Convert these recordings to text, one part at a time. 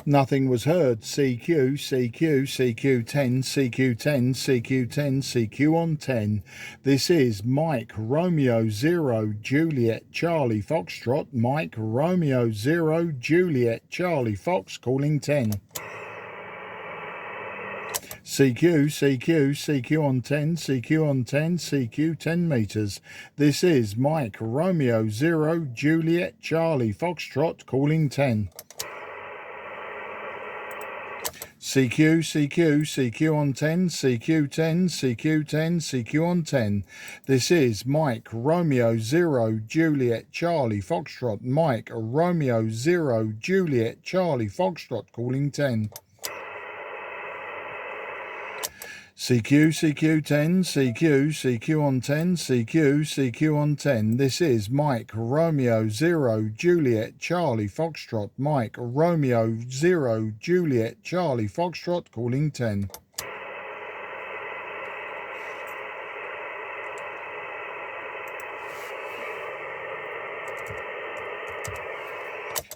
Nothing was heard. CQ, CQ, CQ10, CQ10, CQ10, CQ on 10. This is Mike Romeo 0 Juliet Charlie Foxtrot. Mike Romeo 0 Juliet Charlie Fox calling 10. CQ, CQ, CQ on 10, CQ on 10, CQ 10 meters. This is Mike Romeo 0 Juliet Charlie Foxtrot calling 10. CQ, CQ, CQ on 10, CQ 10, CQ 10, CQ on 10. This is Mike Romeo 0 Juliet Charlie Foxtrot. Mike Romeo 0 Juliet Charlie Foxtrot calling 10. CQ, CQ10, CQ, CQ on 10, CQ, CQ on 10. This is Mike Romeo 0 Juliet Charlie Foxtrot. Mike Romeo 0 Juliet Charlie Foxtrot calling 10.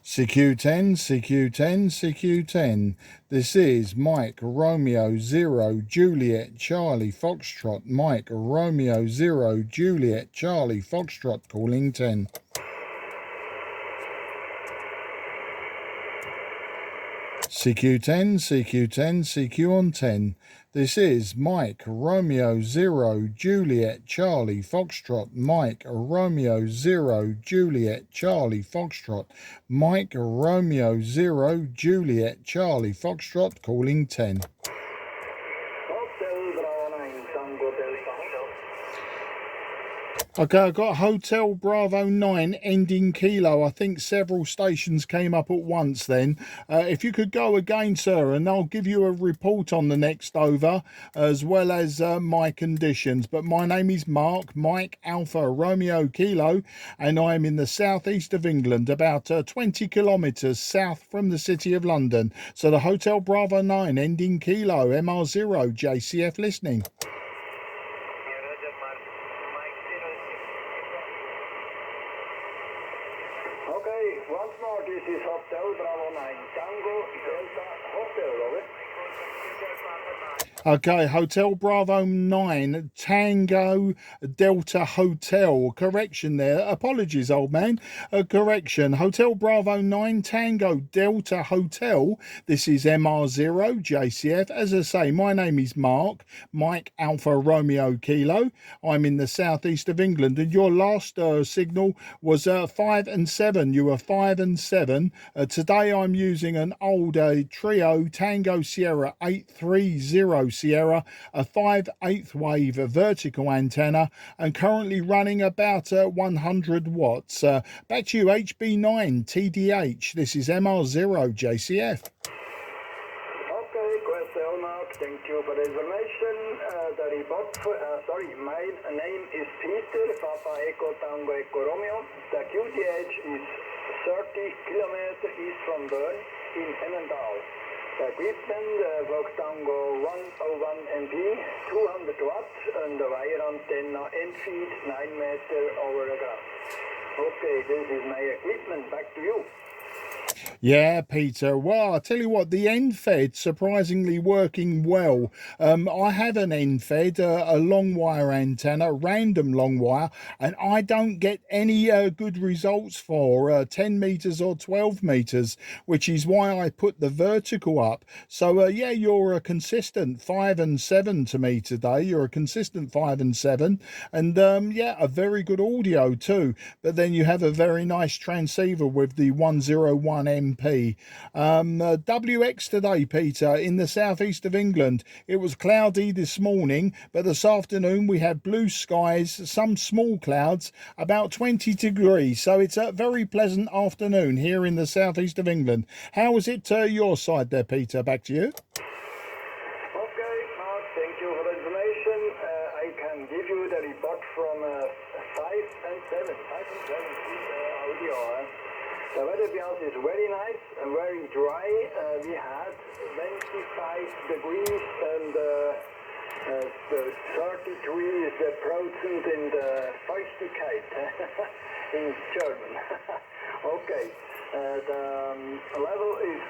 CQ10, CQ10, CQ10. This is Mike Romeo 0 Juliet Charlie Foxtrot. Mike Romeo 0 Juliet Charlie Foxtrot calling 10. CQ10, CQ10, CQ on 10. This is Mike Romeo 0 Juliet Charlie Foxtrot. Mike Romeo 0 Juliet Charlie Foxtrot. Mike Romeo 0 Juliet Charlie Foxtrot calling 10. Okay, I got Hotel Bravo 9 ending kilo. I think several stations came up at once then. If you could go again, sir, and I'll give you a report on the next over, as well as my conditions. But my name is Mark, Mike Alpha Romeo Kilo, and I'm in the southeast of England, about 20 kilometres south from the city of London. So the Hotel Bravo 9 ending kilo, MR0, JCF listening. Once more, this is Hotel Bravo 9, Tango Delta Hotel, over. Okay, Hotel Bravo 9, Tango Delta Hotel. Correction there. Apologies, old man. Correction. Hotel Bravo 9, Tango Delta Hotel. This is MR0, JCF. As I say, my name is Mark, Mike Alpha Romeo Kilo. I'm in the southeast of England, and your last signal was 5 and 7. You were 5 and 7. Today I'm using an old Trio Tango Sierra 830 Sierra, a 5/8 wave vertical antenna, and currently running about 100 watts. Back to you, HB9 TDH. This is MR0 JCF. Okay, question mark. Thank you for the information. The report, my name is Peter, Papa Echo Tango Echo Romeo. The QTH is 30 kilometers east from Bern in Hennendal. The equipment, Vogue Tango 101 MP, 200 watts, and the wire antenna end feed 9 meters over the ground. Okay, this is my equipment. Back to you. Yeah, Peter. Well, I tell you what, the end fed surprisingly working well. I have an end fed, a long wire antenna, random long wire, and I don't get any good results for 10 meters or 12 meters, which is why I put the vertical up. So yeah, you're a consistent 5 and 7 to me today. You're a consistent 5 and 7, and yeah, a very good audio too. But then you have a very nice transceiver with the 101 MP. WX today, Peter, in the southeast of England. It was cloudy this morning, but this afternoon we had blue skies, some small clouds, about 20 degrees. So it's a very pleasant afternoon here in the southeast of England. How is it your side there, Peter? Back to you. Okay, Mark, thank you for the information. I can give you the report from 5 and 7. 5 and 7 audio. The weather bias is very nice and very dry. We had 25 degrees and the 33 is the % in the Feuchtigkeit in German. Okay, the level is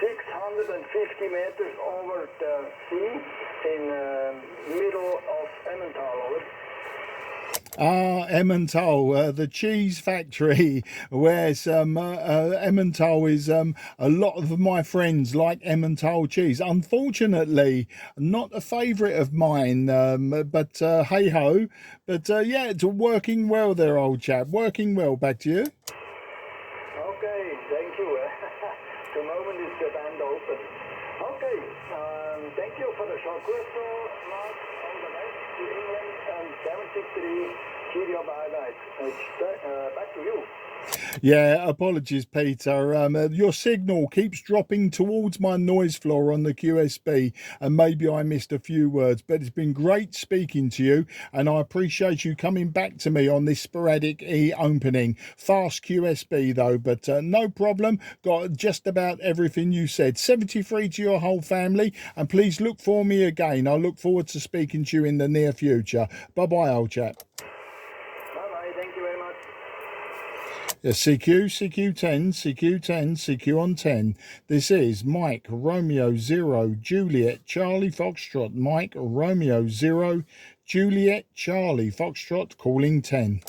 650 meters over the sea in middle of Emmental, over. Ah, Emmental, the cheese factory, where Emmental is a lot of my friends like Emmental cheese. Unfortunately, not a favourite of mine, but hey ho. But yeah, it's working well there, old chap. Working well. Back to you. Okay, thank you. The moment is the band open. Okay, thank you for the short question, Mark. All the best to England and 73. Cheerio, bye-bye. Back to you. Yeah, apologies, Peter. Your signal keeps dropping towards my noise floor on the QSB, and maybe I missed a few words, but it's been great speaking to you, and I appreciate you coming back to me on this sporadic opening. Fast QSB, though, but no problem. Got just about everything you said. 73 to your whole family, and please look for me again. I look forward to speaking to you in the near future. Bye-bye, old chap. Bye-bye, thank you very much. CQ10, CQ10 on 10. This is Mike Romeo 0 Juliet Charlie Foxtrot. Mike Romeo 0 Juliet Charlie Foxtrot calling 10.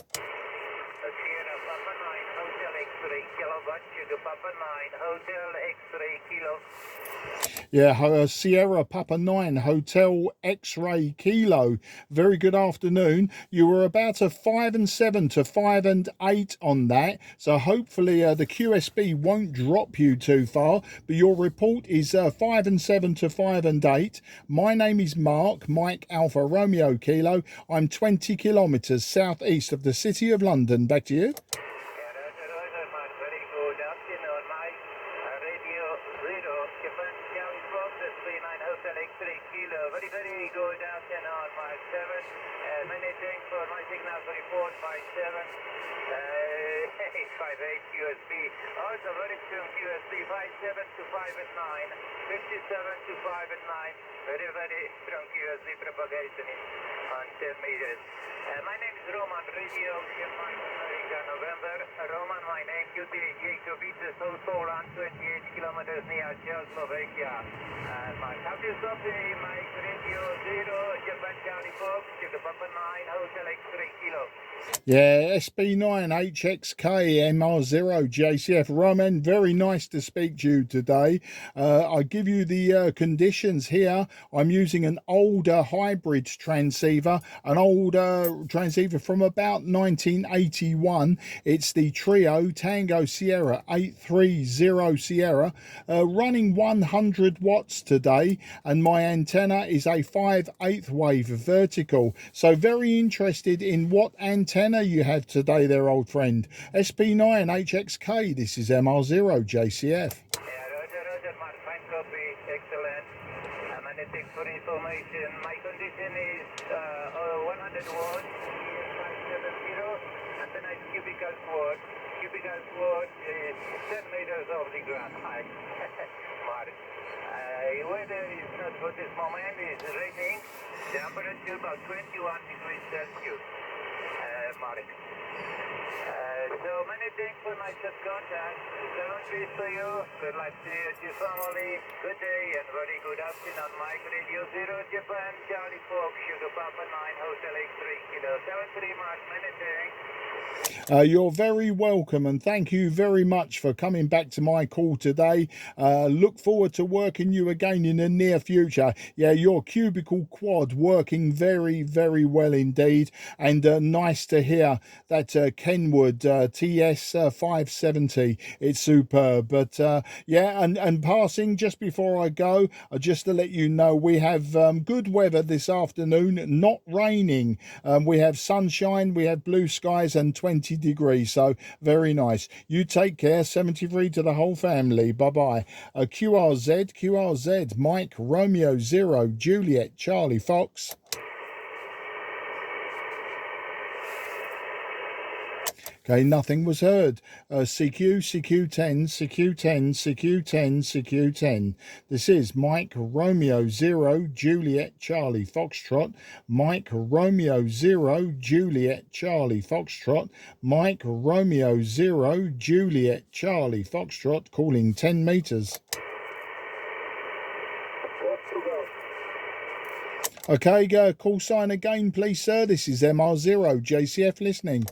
Yeah, Sierra Papa 9 Hotel X-Ray Kilo. Very good afternoon. You were about a 5 and 7 to 5 and 8 on that, so hopefully the QSB won't drop you too far, but your report is 5 and 7 to 5 and 8. My name is Mark, Mike Alpha Romeo Kilo. I'm 20 kilometres southeast of the City of London. Back to you. Very good afternoon, Mark 7. Many thanks for my signal for report 57. 58 QSB. Also very strong QSB 57 to 5 and 9. 57 to 5 and 9. Very, very strong QSB propagation on 10 meters. My name is Roman, radio Mike America November. Roman, my name QT830S, South Poland, 28 kilometers near Czechoslovakia. My captain copy, Mike radio 0, Japan Charlie Fox, to Papa 9, Hotel X-ray Kilo. Yeah, SB9 HXK MR0 JCF. Roman, very nice to speak to you today. I give you the conditions here. I'm using an older hybrid transceiver, an older transceiver from about 1981. It's the Trio Tango Sierra 830 Sierra, running 100 watts today, and my antenna is a 5/8 wave vertical. So very interested in what antenna you have today there, old friend. SP9 HXK, this is MR0 JCF. Roger, Mark, fine copy, excellent. Many thanks for information. My condition is 100 watts, 570, and then I cubical quad. Cubical quad is 10 meters off the ground. Hi, Mark. Weather is not for this moment, it's raining. Temperature about 21 degrees Celsius. Mark. So many thanks for my short contact. 7 trees for you. Good luck to you and your family. Good day and very good afternoon. Mike Radio 0 Japan Charlie Fox Sugar Papa 9 Hotel X-ray Kilo 73 Mark. Many thanks. You're very welcome, and thank you very much for coming back to my call today. Look forward to working you again in the near future. Yeah, your cubicle quad working very, very well indeed, and nice to hear that Kenwood TS-570. It's superb. But yeah, and passing just before I go, just to let you know, we have good weather this afternoon, not raining. We have sunshine, we have blue skies, and 20 degrees, so very nice. You take care. 73 to the whole family. Bye-bye. QRZ, Mike Romeo 0 Juliet Charlie Fox. Okay, nothing was heard. CQ10. This is Mike Romeo 0 Juliet Charlie Foxtrot. Mike Romeo 0 Juliet Charlie Foxtrot. Mike Romeo 0 Juliet Charlie Foxtrot calling 10 meters. Okay, call sign again, please, sir. This is MR0 JCF listening.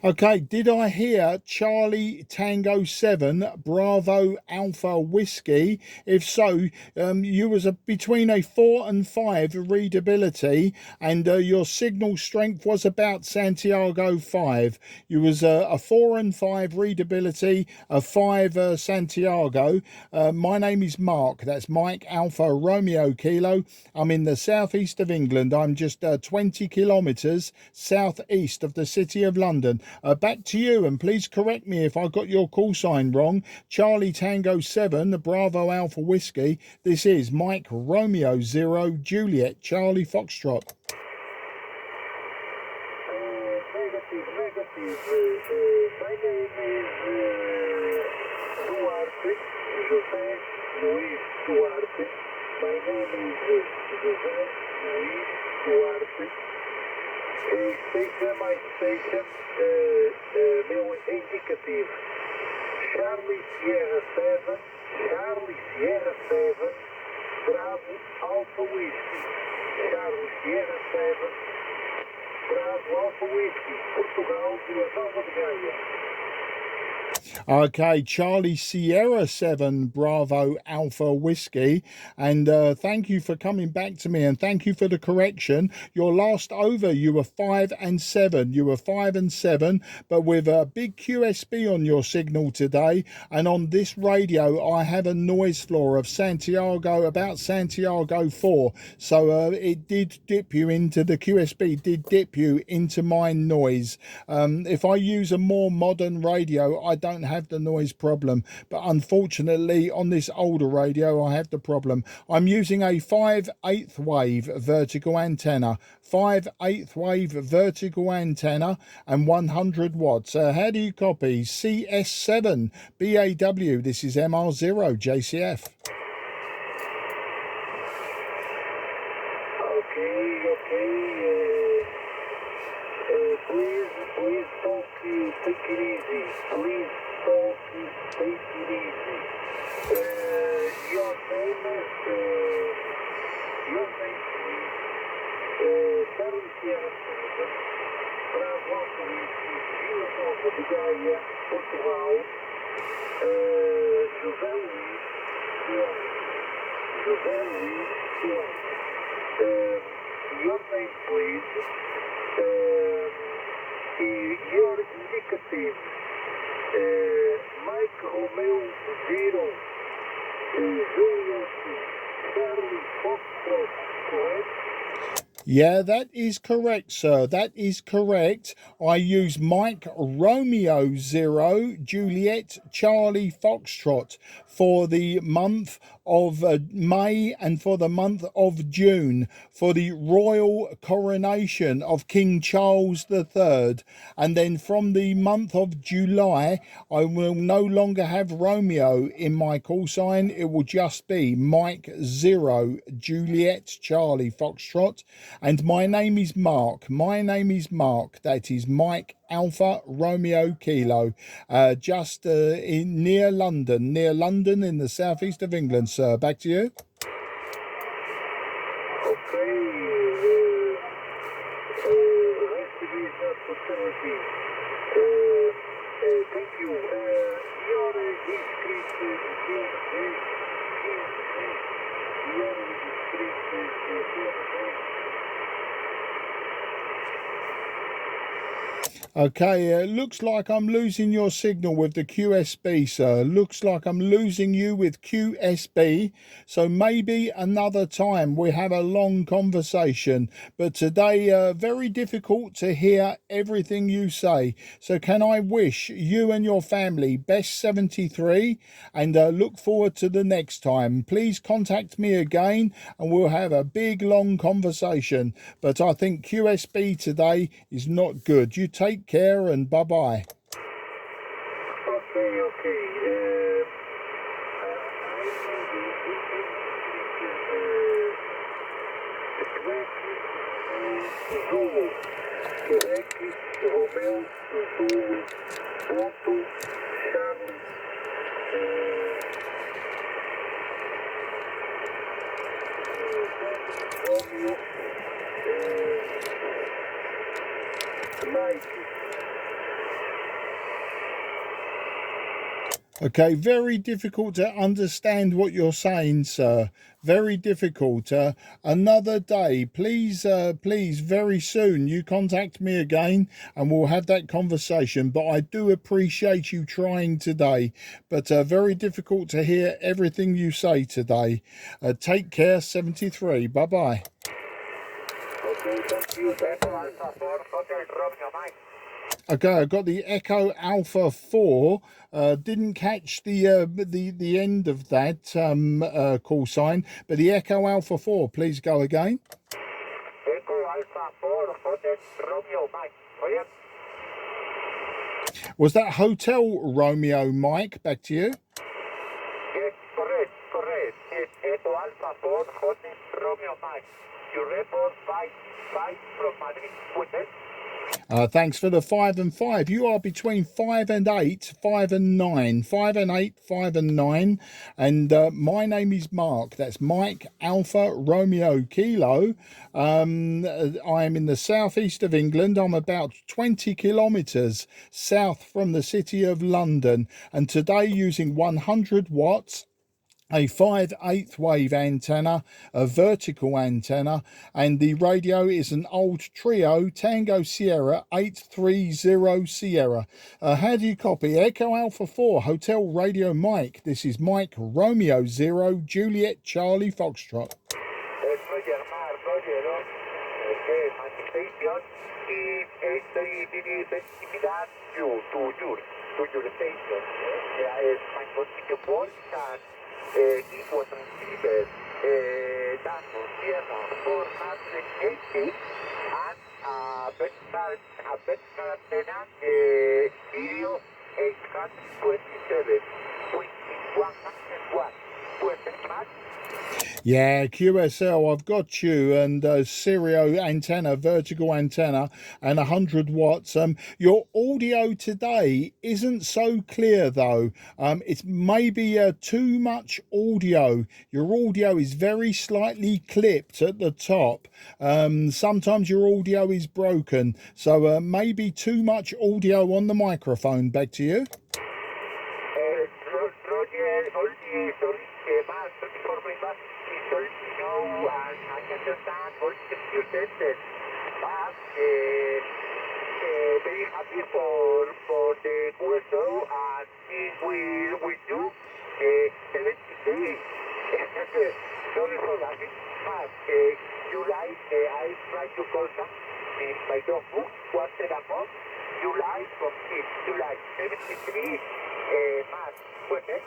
Okay, did I hear Charlie Tango 7 Bravo Alpha Whiskey? If so, you was between a 4 and 5 readability, and your signal strength was about Santiago 5. You was a 4 and 5 readability, a 5 Santiago. My name is Mark. That's Mike Alpha Romeo Kilo. I'm in the southeast of England. I'm just 20 kilometres southeast of the city of London. Back to you, and please correct me if I got your call sign wrong. Charlie Tango 7, Bravo Alpha Whiskey. This is Mike Romeo 0, Juliet Charlie Foxtrot. Negative. My name is Duarte, José Luis Duarte. My name is José Luis Duarte. Station, my station, meu indicativo. Charlie Sierra 7, Charlie Sierra 7, Bravo Alpha Whiskey. Charlie Sierra 7, Bravo Alpha Whiskey, Portugal, Vila Nova de Gaia. Okay, Charlie Sierra 7 Bravo Alpha Whiskey, and thank you for coming back to me, and thank you for the correction. Your last over, you were 5 and 7. You were 5 and 7, but with a big QSB on your signal today, and on this radio I have a noise floor of Santiago, about Santiago 4, so it did dip you into the QSB, did dip you into my noise. If I use a more modern radio, I don't have the noise problem, but unfortunately on this older radio I have the problem. I'm using a 5/8 wave vertical antenna, 5/8 wave vertical antenna, and 100 watts. How do you copy? CS7 BAW. This is MR0 JCF. Please talk, take it easy. Please talk, take it easy. Your name please. Charlie Sierra 7, Bravo Alpha Whiskey, Vila Nova de Gaia, Portugal. José Luís Duarte. José Luís Duarte. Your name please. Your indicative, Mike Romeo 0, Juliet Charlie Foxtrot, correct? Yeah, that is correct, sir. That is correct. I use Mike Romeo 0, Juliet Charlie Foxtrot for the month of May and for the month of June for the royal coronation of King Charles III. And then from the month of July, I will no longer have Romeo in my call sign. It will just be Mike 0, Juliet Charlie Foxtrot. And my name is Mark. My name is Mark. That is Mike Alpha Romeo Kilo. Just near London in the southeast of England, sir. Back to you. Okay. Rest of his opportunity. Thank you. Your discreet, Okay, looks like I'm losing your signal with the QSB, sir. Looks like I'm losing you with QSB. So maybe another time we have a long conversation. But today, very difficult to hear everything you say. So can I wish you and your family best 73 and look forward to the next time. Please contact me again and we'll have a big long conversation. But I think QSB today is not good. You take care and bye-bye. Okay. Okay, very difficult to understand what you're saying, sir. Very difficult. Another day, please, please, very soon you contact me again and we'll have that conversation. But I do appreciate you trying today. But very difficult to hear everything you say today. Take care, 73. Bye-bye. Okay, thank you. Echo Alpha 4, Hotel Romeo Mike. Okay, I got the Echo Alpha 4. Didn't catch the end of that call sign, but the Echo Alpha 4, please go again. Echo Alpha 4, Hotel Romeo Mike. Oye, Was that Hotel Romeo Mike? Back to you. yes, correct, correct. Yes, Echo Alpha 4, Hotel Romeo Mike. You report 5 from Madrid. With it? Thanks for the 5 and 5. You are between 5 and 8, 5 and 9, 5 and 8, 5 and 9. And my name is Mark. That's Mike Alpha Romeo Kilo. I am in the southeast of England. I'm about 20 kilometres south from the city of London. And today using 100 watts. A 5/8 wave antenna, a vertical antenna, and the radio is an old Trio Tango Sierra 830 Sierra. How do you copy? Echo Alpha 4, Hotel Radio Mike. This is Mike Romeo 0, Juliet Charlie Foxtrot. Roger, Mark, Roger, okay, my station is identified to your station. There is my position point and it was received Tango Sierra 480 and a vertical antenna stereo 827 with 101. Perfect match. Yeah, QSL, I've got you, and stereo antenna, vertical antenna, and 100 watts. Your audio today isn't so clear, though. It's maybe too much audio. Your audio is very slightly clipped at the top. Sometimes your audio is broken, so maybe too much audio on the microphone. Back to you. Very happy for the QSO and it will do 73. Sorry for that. But July, I tried to contact my notebook, quarter ago. July from July 73 March. Okay.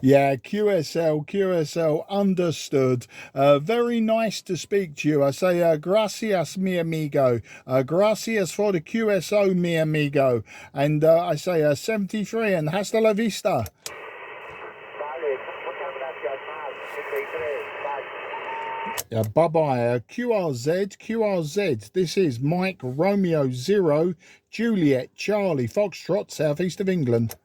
Yeah, QSL, understood. Very nice to speak to you. I say gracias, mi amigo. Gracias for the QSO, mi amigo. And I say 73 and hasta la vista. Vale, muchas gracias, Mark. 73. Bye. Yeah, bye-bye. QRZ. This is Mike Romeo 0, Juliet Charlie Foxtrot, southeast of England.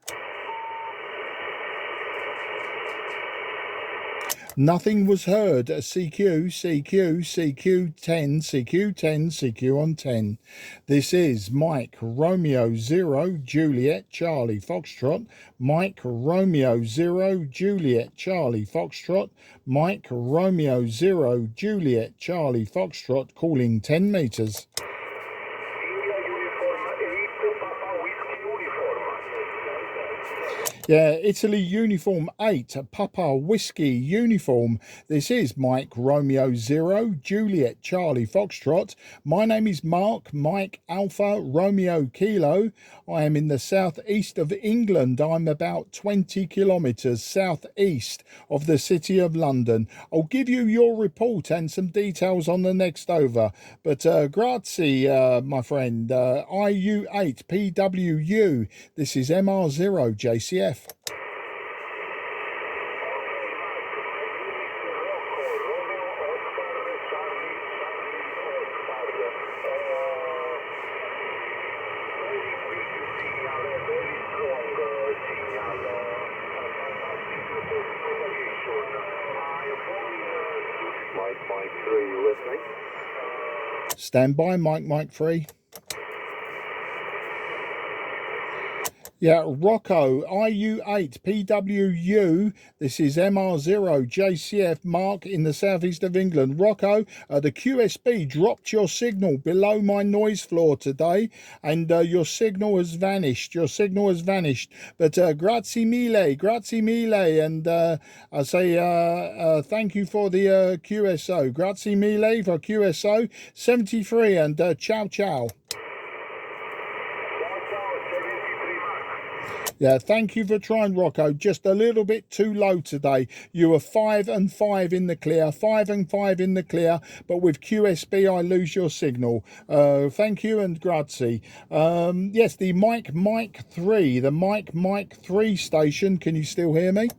Nothing was heard. CQ, CQ10 on 10. This is Mike Romeo 0, Juliet Charlie Foxtrot. Mike Romeo 0, Juliet Charlie Foxtrot. Mike Romeo 0, Juliet Charlie Foxtrot, calling 10 meters. Yeah, Italy Uniform 8, Papa Whiskey Uniform. This is Mike Romeo 0, Juliet Charlie Foxtrot. My name is Mark, Mike Alpha Romeo Kilo. I am in the southeast of England. I'm about 20 kilometres southeast of the city of London. I'll give you your report and some details on the next over. But grazie, my friend. IU8 PWU. This is MR0 JCF. Mike 3, you listening? Stand by, Mike 3. Yeah, Rocco, IU8, PWU, this is MR0, JCF, Mark in the southeast of England. Rocco, the QSB dropped your signal below my noise floor today, and your signal has vanished. But grazie mille, and I say thank you for the QSO. Grazie mille for QSO 73, and ciao. Yeah, thank you for trying, Rocco. Just a little bit too low today. You were 5 and 5 in the clear, 5 and 5 in the clear, but with QSB I lose your signal. Thank you and grazie. Yes, the Mike 3 station. Can you still hear me?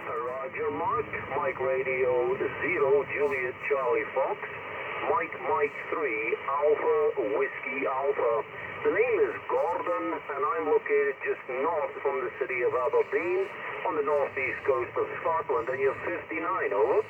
Roger, Mark. Mike Radio 0, Juliet Charlie Fox. Mike 3, Alpha Whiskey Alpha. The name is Gordon, and I'm located just north from the city of Aberdeen on the northeast coast of Scotland, and you're 59, over.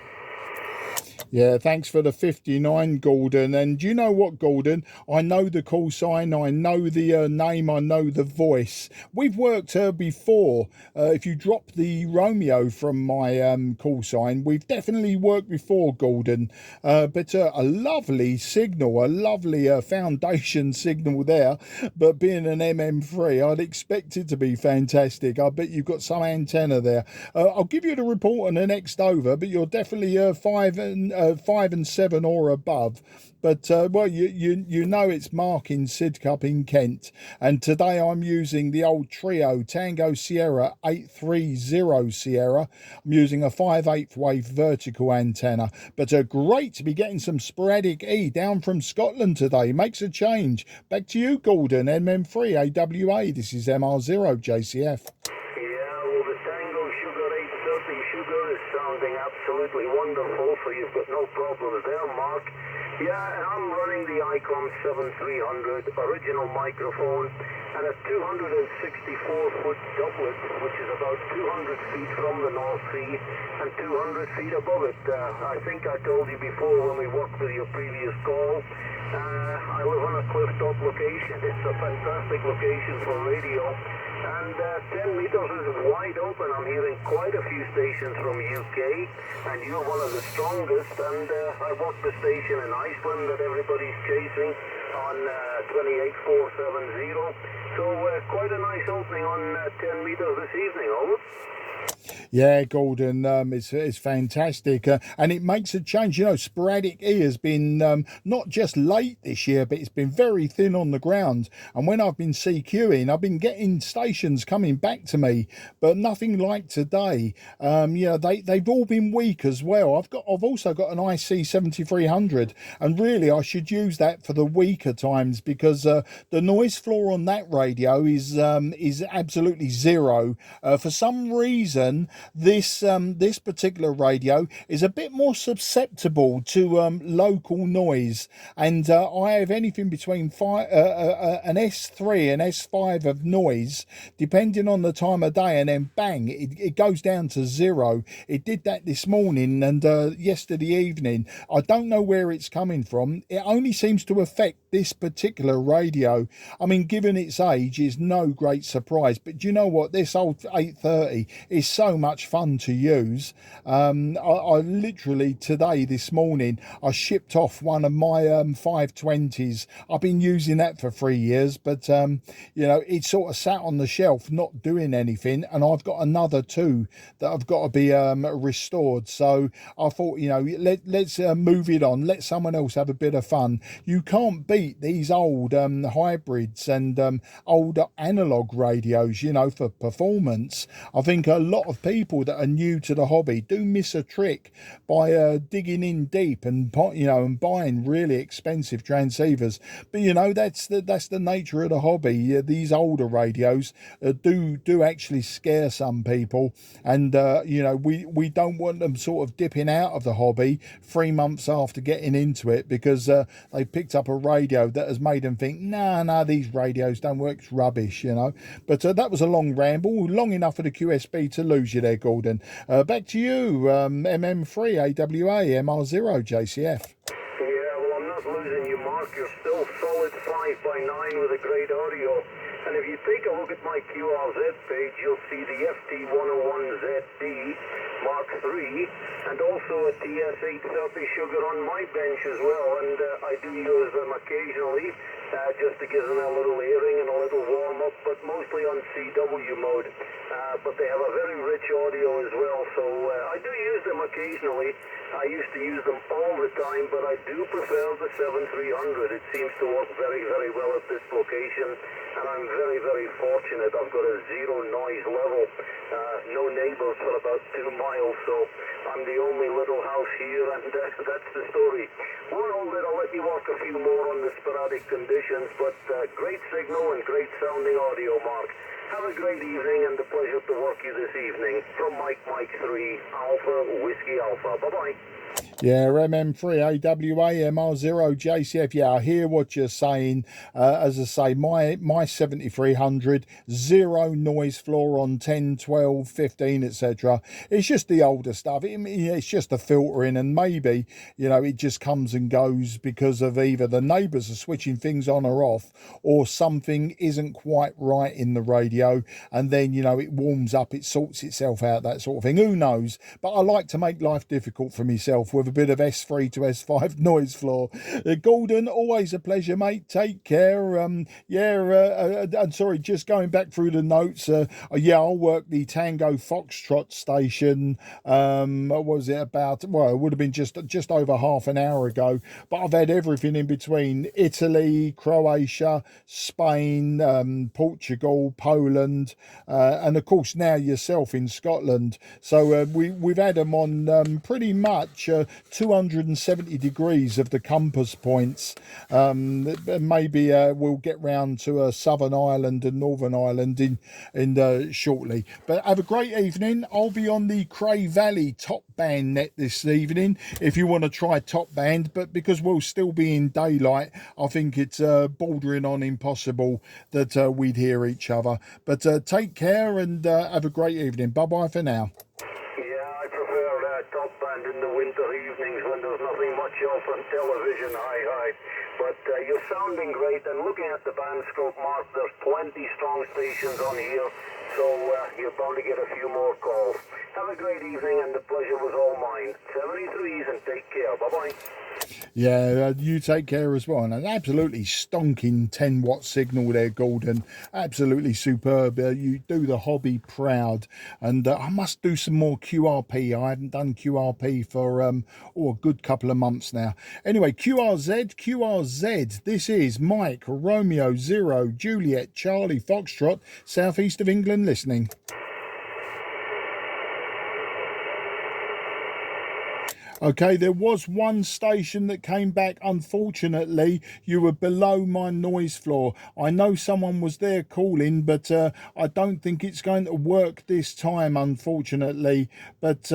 Yeah, thanks for the 59, Gordon. And you know what, Gordon? I know the call sign, I know the name, I know the voice. We've worked before. If you drop the Romeo from my call sign, we've definitely worked before, Gordon. But a lovely signal, a lovely foundation signal there. But being an MM3, I'd expect it to be fantastic. I bet you've got some antenna there. I'll give you the report on the next over, but you're definitely 5 and 7 or above. But well, you know it's Mark in Sidcup in Kent, and today I'm using the old Trio Tango Sierra 830 Sierra. I'm using a 5/8 wave vertical antenna, but great to be getting some sporadic E down from Scotland today. Makes a change. Back to you, Gordon. MM3 AWA. This is MR0 JCF. Absolutely wonderful, so you've got no problems there, Mark. Yeah, and I'm running the ICOM 7300 original microphone and a 264-foot doublet, which is about 200 feet from the North Sea and 200 feet above it. I think I told you before when we worked with your previous call, I live on a cliff-top location. It's a fantastic location for radio. And 10 meters is wide open. I'm hearing quite a few stations from UK, and you're one of the strongest. And I work the station in Iceland that everybody's chasing on 28470. So quite a nice opening on 10 meters this evening, over. Yeah, Gordon, it's fantastic, and it makes a change. You know, sporadic E has been not just late this year, but it's been very thin on the ground. And when I've been CQing, I've been getting stations coming back to me, but nothing like today. You know, they've all been weak as well. I've also got an IC 7300, and really I should use that for the weaker times, because the noise floor on that radio is absolutely zero. For some reason, this particular radio is a bit more susceptible to local noise, and I have anything between an S3 and S5 of noise depending on the time of day, and then bang, it goes down to zero. It did that this morning and yesterday evening. I don't know where it's coming from. It only seems to affect this particular radio. I mean, given its age, is no great surprise, but you know what, this old 830 is so much fun to use. I literally this morning I shipped off one of my 520s. I've been using that for 3 years, but you know, it sort of sat on the shelf not doing anything, and I've got another 2 that I've got to be restored. So I thought, you know, let's move it on, let someone else have a bit of fun. You can't beat these old hybrids and old analog radios, you know, for performance. I think a lot of people that are new to the hobby do miss a trick by digging in deep and, you know, and buying really expensive transceivers. But you know, that's the nature of the hobby. These older radios do actually scare some people, and you know, we don't want them sort of dipping out of the hobby 3 months after getting into it because they picked up a radio radio that has made them think, nah, these radios don't work, it's rubbish, you know. But that was a long ramble, long enough for the QSB to lose you there, Gordon. Back to you, MM3 AWA MR0 JCF. Yeah, well, I'm not losing you, Mark. You're still solid 5x9 with a great audio. And if you take a look at my QRZ page, you'll see the FT101ZD Mark III and also a TS-830 Sugar on my bench as well. And I do use them occasionally just to give them a little airing and a little warm-up, but mostly on CW mode. But they have a very rich audio as well, so I do use them occasionally. I used to use them all the time, but I do prefer the 7300. It seems to work very, very well at this location, and I'm very, very fortunate. I've got a zero noise level, no neighbors for about 2 miles, so I'm the only little house here, and that's the story. Well, I'll let you work a few more on the sporadic conditions, but great signal and great sounding audio, Mark. Have a great evening and a pleasure to work you this evening. From Mike 3, Alpha Whiskey Alpha. Bye-bye. Yeah, MM3 AWA MR0 JCF. Yeah, I hear what you're saying. As I say, my 7300, zero noise floor on 10, 12, 15, etc. It's just the older stuff. It's just the filtering, and maybe, you know, it just comes and goes because of either the neighbours are switching things on or off, or something isn't quite right in the radio, and then, you know, it warms up, it sorts itself out, that sort of thing. Who knows? But I like to make life difficult for myself with a bit of S3 to S5 noise floor. Gordon, always a pleasure, mate. Take care. I'm sorry, just going back through the notes. Yeah, I'll work the Tango Foxtrot station. What was it about? Well, it would have been just over half an hour ago, but I've had everything in between: Italy, Croatia, Spain, Portugal, Poland, and of course now yourself in Scotland. So we've had them on pretty much 270 degrees of the compass points. Maybe we'll get round to Southern Ireland and Northern Ireland in shortly. But have a great evening. I'll be on the Cray Valley top band net this evening if you want to try top band, but because we'll still be in daylight, I think it's bordering on impossible that we'd hear each other. But take care and have a great evening. Bye-bye for now. Yeah, I prefer top band in the winter evenings when there's nothing much else on television. Hi. But you're sounding great, and looking at the band scope, Mark, there's 20 strong stations on here, so you're bound to get a few more calls. Have a great evening, and the pleasure was all mine. 73s, and take care. Bye-bye. Yeah, you take care as well. And an absolutely stonking 10-watt signal there, Gordon. Absolutely superb. You do the hobby proud. And I must do some more QRP. I haven't done QRP for a good couple of months now. Anyway, QRZ. This is Mike, Romeo, Zero, Juliet, Charlie, Foxtrot, southeast of England listening. Okay, there was one station that came back. Unfortunately, you were below my noise floor. I know someone was there calling, but I don't think it's going to work this time, unfortunately. But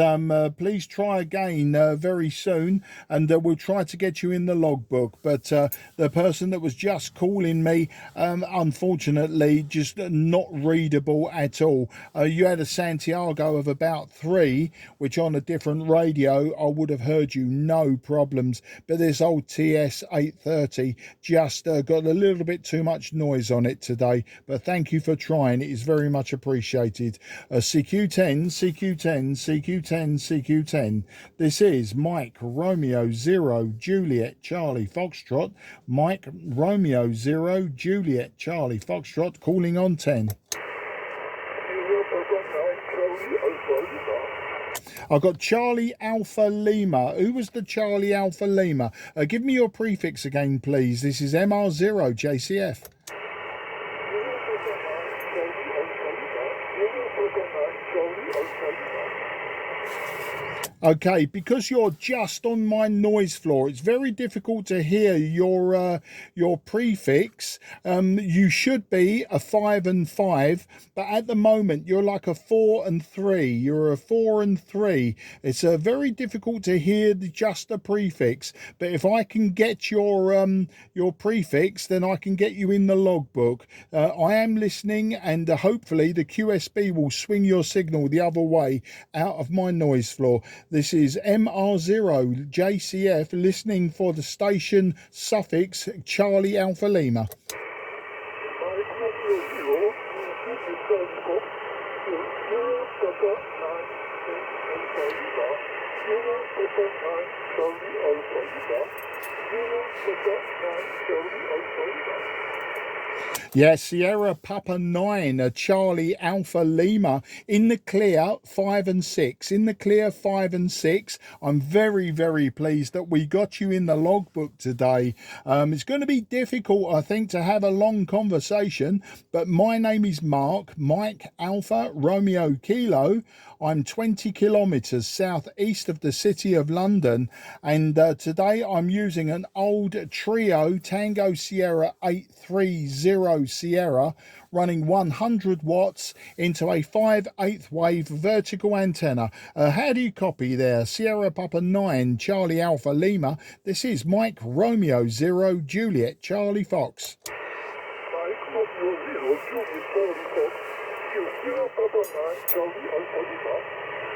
please try again very soon, and we'll try to get you in the logbook. But the person that was just calling me, unfortunately, just not readable at all. You had a Santiago of about 3, which on a different radio I would have heard you no problems, but this old TS-830 just got a little bit too much noise on it today. But thank you for trying, it is very much appreciated. CQ10. This is Mike Romeo 0 Juliet Charlie Foxtrot. Mike Romeo 0 Juliet Charlie Foxtrot calling on 10. I've got Charlie Alpha Lima. Who was the Charlie Alpha Lima? Give me your prefix again, please. This is MR0 JCF. Okay, because you're just on my noise floor, it's very difficult to hear your prefix. You should be a 5 and 5, but at the moment you're like a 4 and 3. You're a 4 and 3. It's very difficult to hear just the prefix. But if I can get your prefix, then I can get you in the logbook. I am listening, and hopefully the QSB will swing your signal the other way out of my noise floor. This is MR0JCF listening for the station suffix Charlie Alpha Lima. Yeah, Sierra Papa 9, Charlie Alpha Lima, in the clear 5 and 6. In the clear 5 and 6. I'm very, very pleased that we got you in the logbook today. It's going to be difficult, I think, to have a long conversation, but my name is Mark, Mike Alpha Romeo Kilo. I'm 20 kilometres southeast of the city of London, and today I'm using an old Trio Tango Sierra 830 Sierra running 100 watts into a 5/8 wave vertical antenna. How do you copy there? Sierra Papa 9 Charlie Alpha Lima. This is Mike Romeo 0 Juliet Charlie Fox. Sierra Papa 9 Charlie Alpha Lima.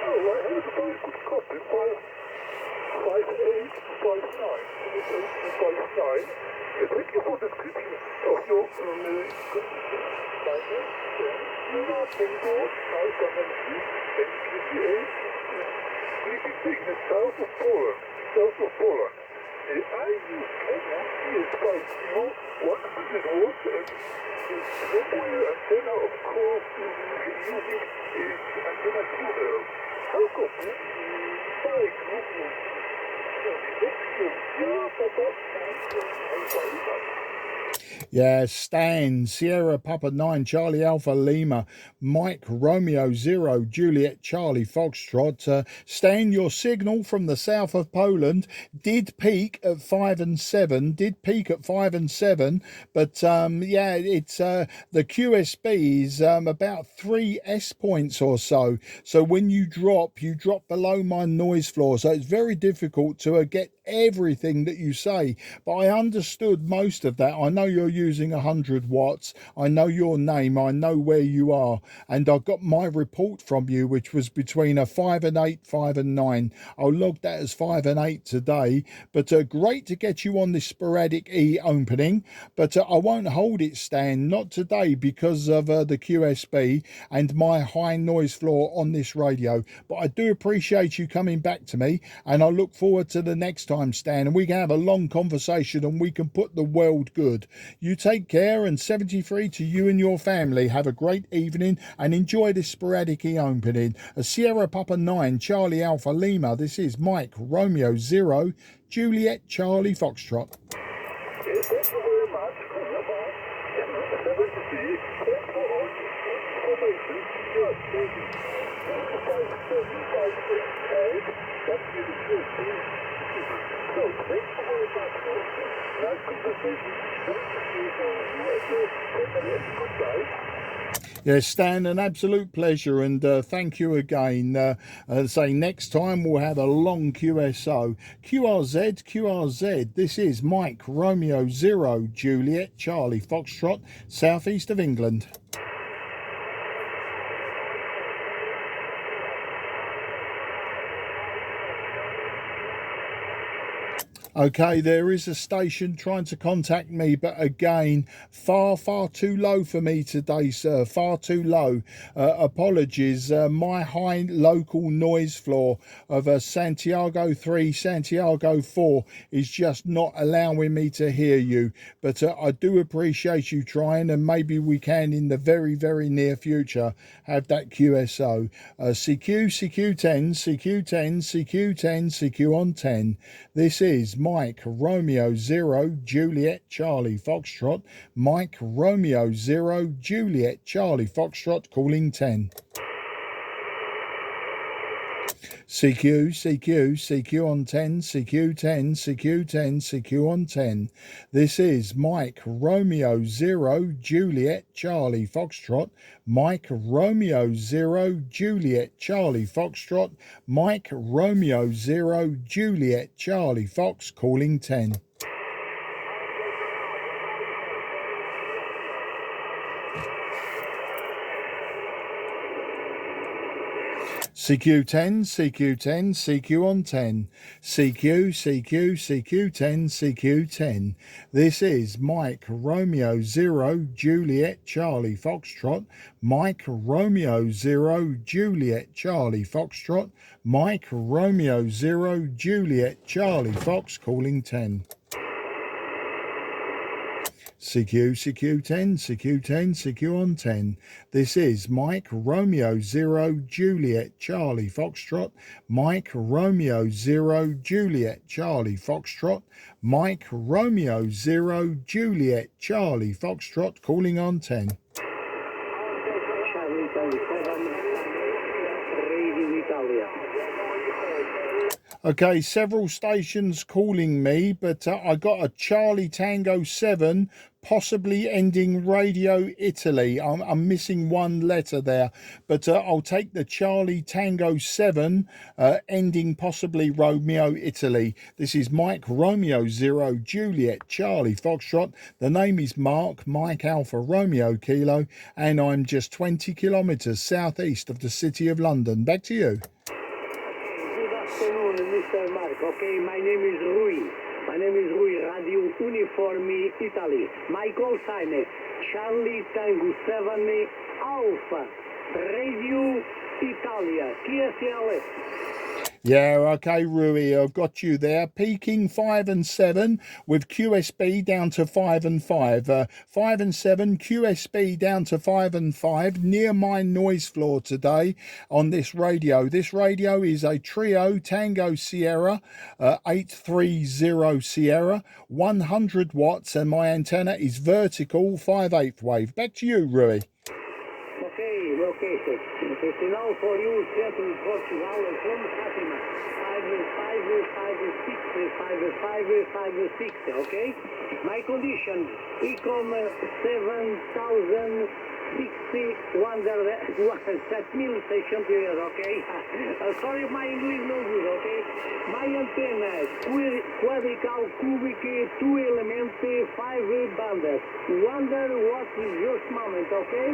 Oh, I have a very good copy. 5859. Thank you for the description of your in the south of Poland. I use Kenya ES50 100 watts and somewhere antenna, of course, using antenna 2L. How come my group Yeah, Stan, Sierra Papa 9, Charlie Alpha Lima, Mike Romeo 0, Juliet Charlie Foxtrot. Stan, your signal from the south of Poland did peak at 5 and 7, but yeah, it's the QSB is about 3 S points or so. So when you drop below my noise floor, so it's very difficult to get everything that you say, but I understood most of that. I know you're using 100 watts, I know your name, I know where you are, and I got my report from you, which was between a 5 and 8, 5 and 9. I'll log that as 5 and 8 today, but great to get you on this sporadic E opening, but I won't hold it, Stan, not today, because of the QSB and my high noise floor on this radio. But I do appreciate you coming back to me, and I look forward to the next time, Stan, and we can have a long conversation and we can put the world good. You take care, and 73 to you and your family. Have a great evening and enjoy this sporadic e-opening. A Sierra Papa 9 Charlie Alpha Lima. This is Mike Romeo 0 Juliet Charlie Foxtrot. Thank you very much. Thanks for all the information. Yes, thank you. 57568. That's really good. So, thank you very much. Nice conversation. Goodbye. Yes, Stan, an absolute pleasure, and thank you again. Say next time we'll have a long QSO. QRZ, this is Mike Romeo 0 Juliet Charlie Foxtrot, southeast of England. Okay, there is a station trying to contact me, but again, far too low for me today, sir. Far too low. Apologies. My high local noise floor of a Santiago 3, Santiago 4 is just not allowing me to hear you. But I do appreciate you trying, and maybe we can in the very near future have that QSO. CQ10, CQ on 10. This is Mike Romeo 0 Juliet Charlie Foxtrot. Mike Romeo 0 Juliet Charlie Foxtrot calling 10. CQ, CQ, CQ on 10, CQ10, CQ10, CQ on 10. This is Mike Romeo 0 Juliet Charlie Foxtrot, Mike Romeo 0 Juliet Charlie Foxtrot, Mike Romeo 0 Juliet Charlie Fox calling 10. CQ10, CQ10, CQ on 10. CQ, CQ, CQ10, CQ10. This is Mike Romeo 0 Juliet Charlie Foxtrot, Mike Romeo 0 Juliet Charlie Foxtrot, Mike Romeo 0 Juliet Charlie Fox calling 10. CQ, CQ10, CQ10, CQ on 10. This is Mike Romeo 0 Juliet Charlie Foxtrot, Mike Romeo 0 Juliet Charlie Foxtrot, Mike Romeo 0 Juliet Charlie Foxtrot calling on 10. Charlie Tango 7, Radio Italia. Okay, several stations calling me, but I got a Charlie Tango 7, possibly ending Radio Italy. I'm missing one letter there, but I'll take the Charlie Tango 7, ending possibly Romeo Italy. This is Mike Romeo 0 Juliet Charlie Foxtrot. The name is Mark, Mike Alpha Romeo Kilo, and I'm just 20 kilometres southeast of the city of London. Back to you. Good afternoon, Mr. Mark. Okay, my name is Rui. My name is Rui, Radio Uniforme Italy. My call sign is Charlie Tango 7 Alpha, Radio Italia, TSLS. Yeah, okay, Rui, I've got you there. Peaking 5 and 7 with QSB down to 5 and 5. 5 and 7, QSB down to 5 and 5. Near my noise floor today on this radio. This radio is a Trio Tango Sierra 830 Sierra, 100 watts, and my antenna is vertical 5/8 wave. Back to you, Rui. Okay, sir. It's now for you, Central Portugal, from Fatima. 5556, okay? My condition, Ecom 7,060 period, okay? Sorry, my English no good, okay? My antenna, quadrical cubic, 2 element, 5 bandas. Wonder what is your moment, okay?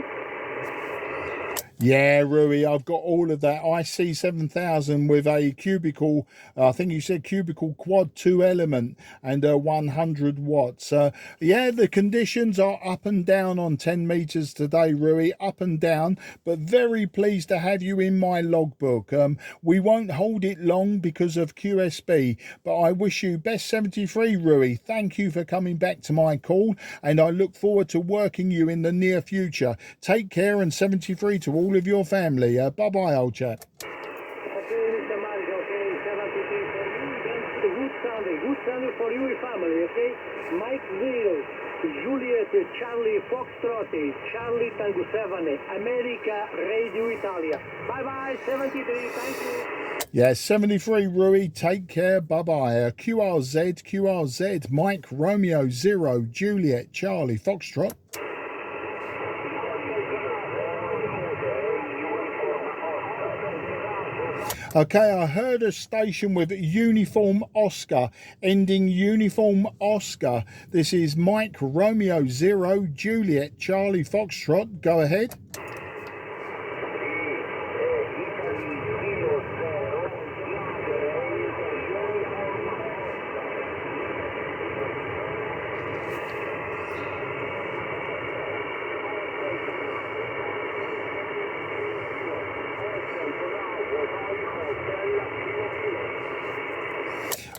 Yeah, Rui, I've got all of that. IC 7000 with a cubical, I think you said cubical quad 2 element and 100 watts. Yeah, the conditions are up and down on 10 meters today, Rui, up and down, but very pleased to have you in my logbook. We won't hold it long because of QSB, but I wish you best 73, Rui. Thank you for coming back to my call, and I look forward to working you in the near future. Take care, and 73 to all of your family. Bye-bye, old chap. Okay, Mr. Mark, okay, 73 for you, then good Sunday for you and family, okay? Mike 0, Juliet, Charlie Foxtrot, Charlie Tango 7, America, Radio Italia. Bye-bye, 73, thank you. Yeah, 73, Rui, take care, bye-bye. QRZ, Mike Romeo 0, Juliet, Charlie Foxtrot. Okay, I heard a station with Uniform Oscar, ending Uniform Oscar. This is Mike Romeo 0, Juliet, Charlie Foxtrot. Go ahead.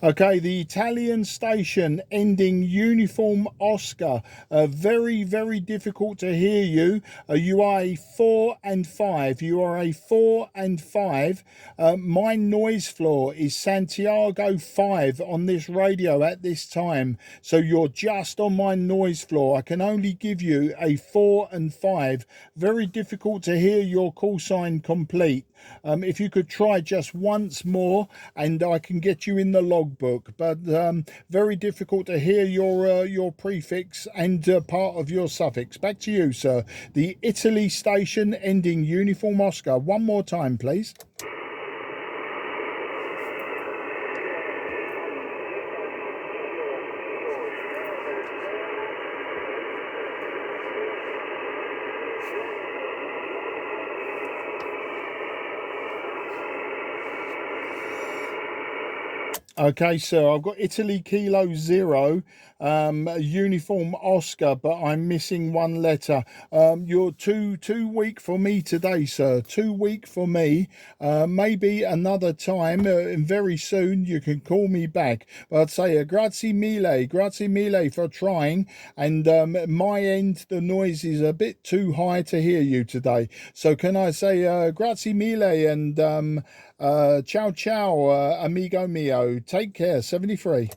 Okay, the Italian station ending Uniform Oscar. Very, very difficult to hear you. You are a 4 and 5. You are a 4 and 5. My noise floor is Santiago 5 on this radio at this time. So you're just on my noise floor. I can only give you a 4 and 5. Very difficult to hear your call sign complete. If you could try just once more, and I can get you in the logbook. But very difficult to hear your prefix and part of your suffix. Back to you, sir. The Italy station ending Uniform Oscar. One more time, please. Okay, sir, I've got Italy Kilo 0, Uniform Oscar, but I'm missing one letter. You're too weak for me today, sir. Too weak for me. Maybe another time, and very soon you can call me back. But I'd say grazie mille for trying. And my end, the noise is a bit too high to hear you today. So can I say grazie mille and ciao ciao, amigo mio. Take care. 73.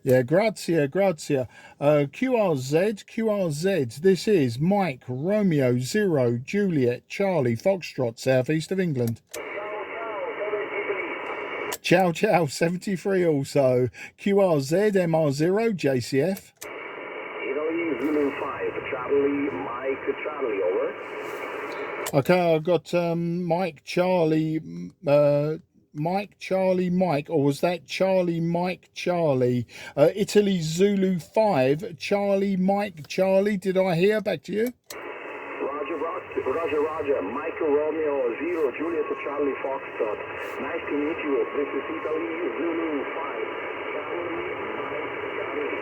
Yeah, grazie. QRZ. This is Mike Romeo 0 Juliet Charlie Foxtrot, southeast of England. Ciao 73 also. QRZ MR0 JCF. Italy Zulu 5 Charlie Mike Charlie, over. Okay, I've got Mike Charlie Mike, or was that Charlie Mike Charlie? Italy Zulu 5 Charlie Mike Charlie. Did I hear? Back to you. Roger. Michael Romeo 0 Juliet Charlie Foxtrot. Nice to meet you. This is Italy Zulu 5 Charlie Mike Charlie.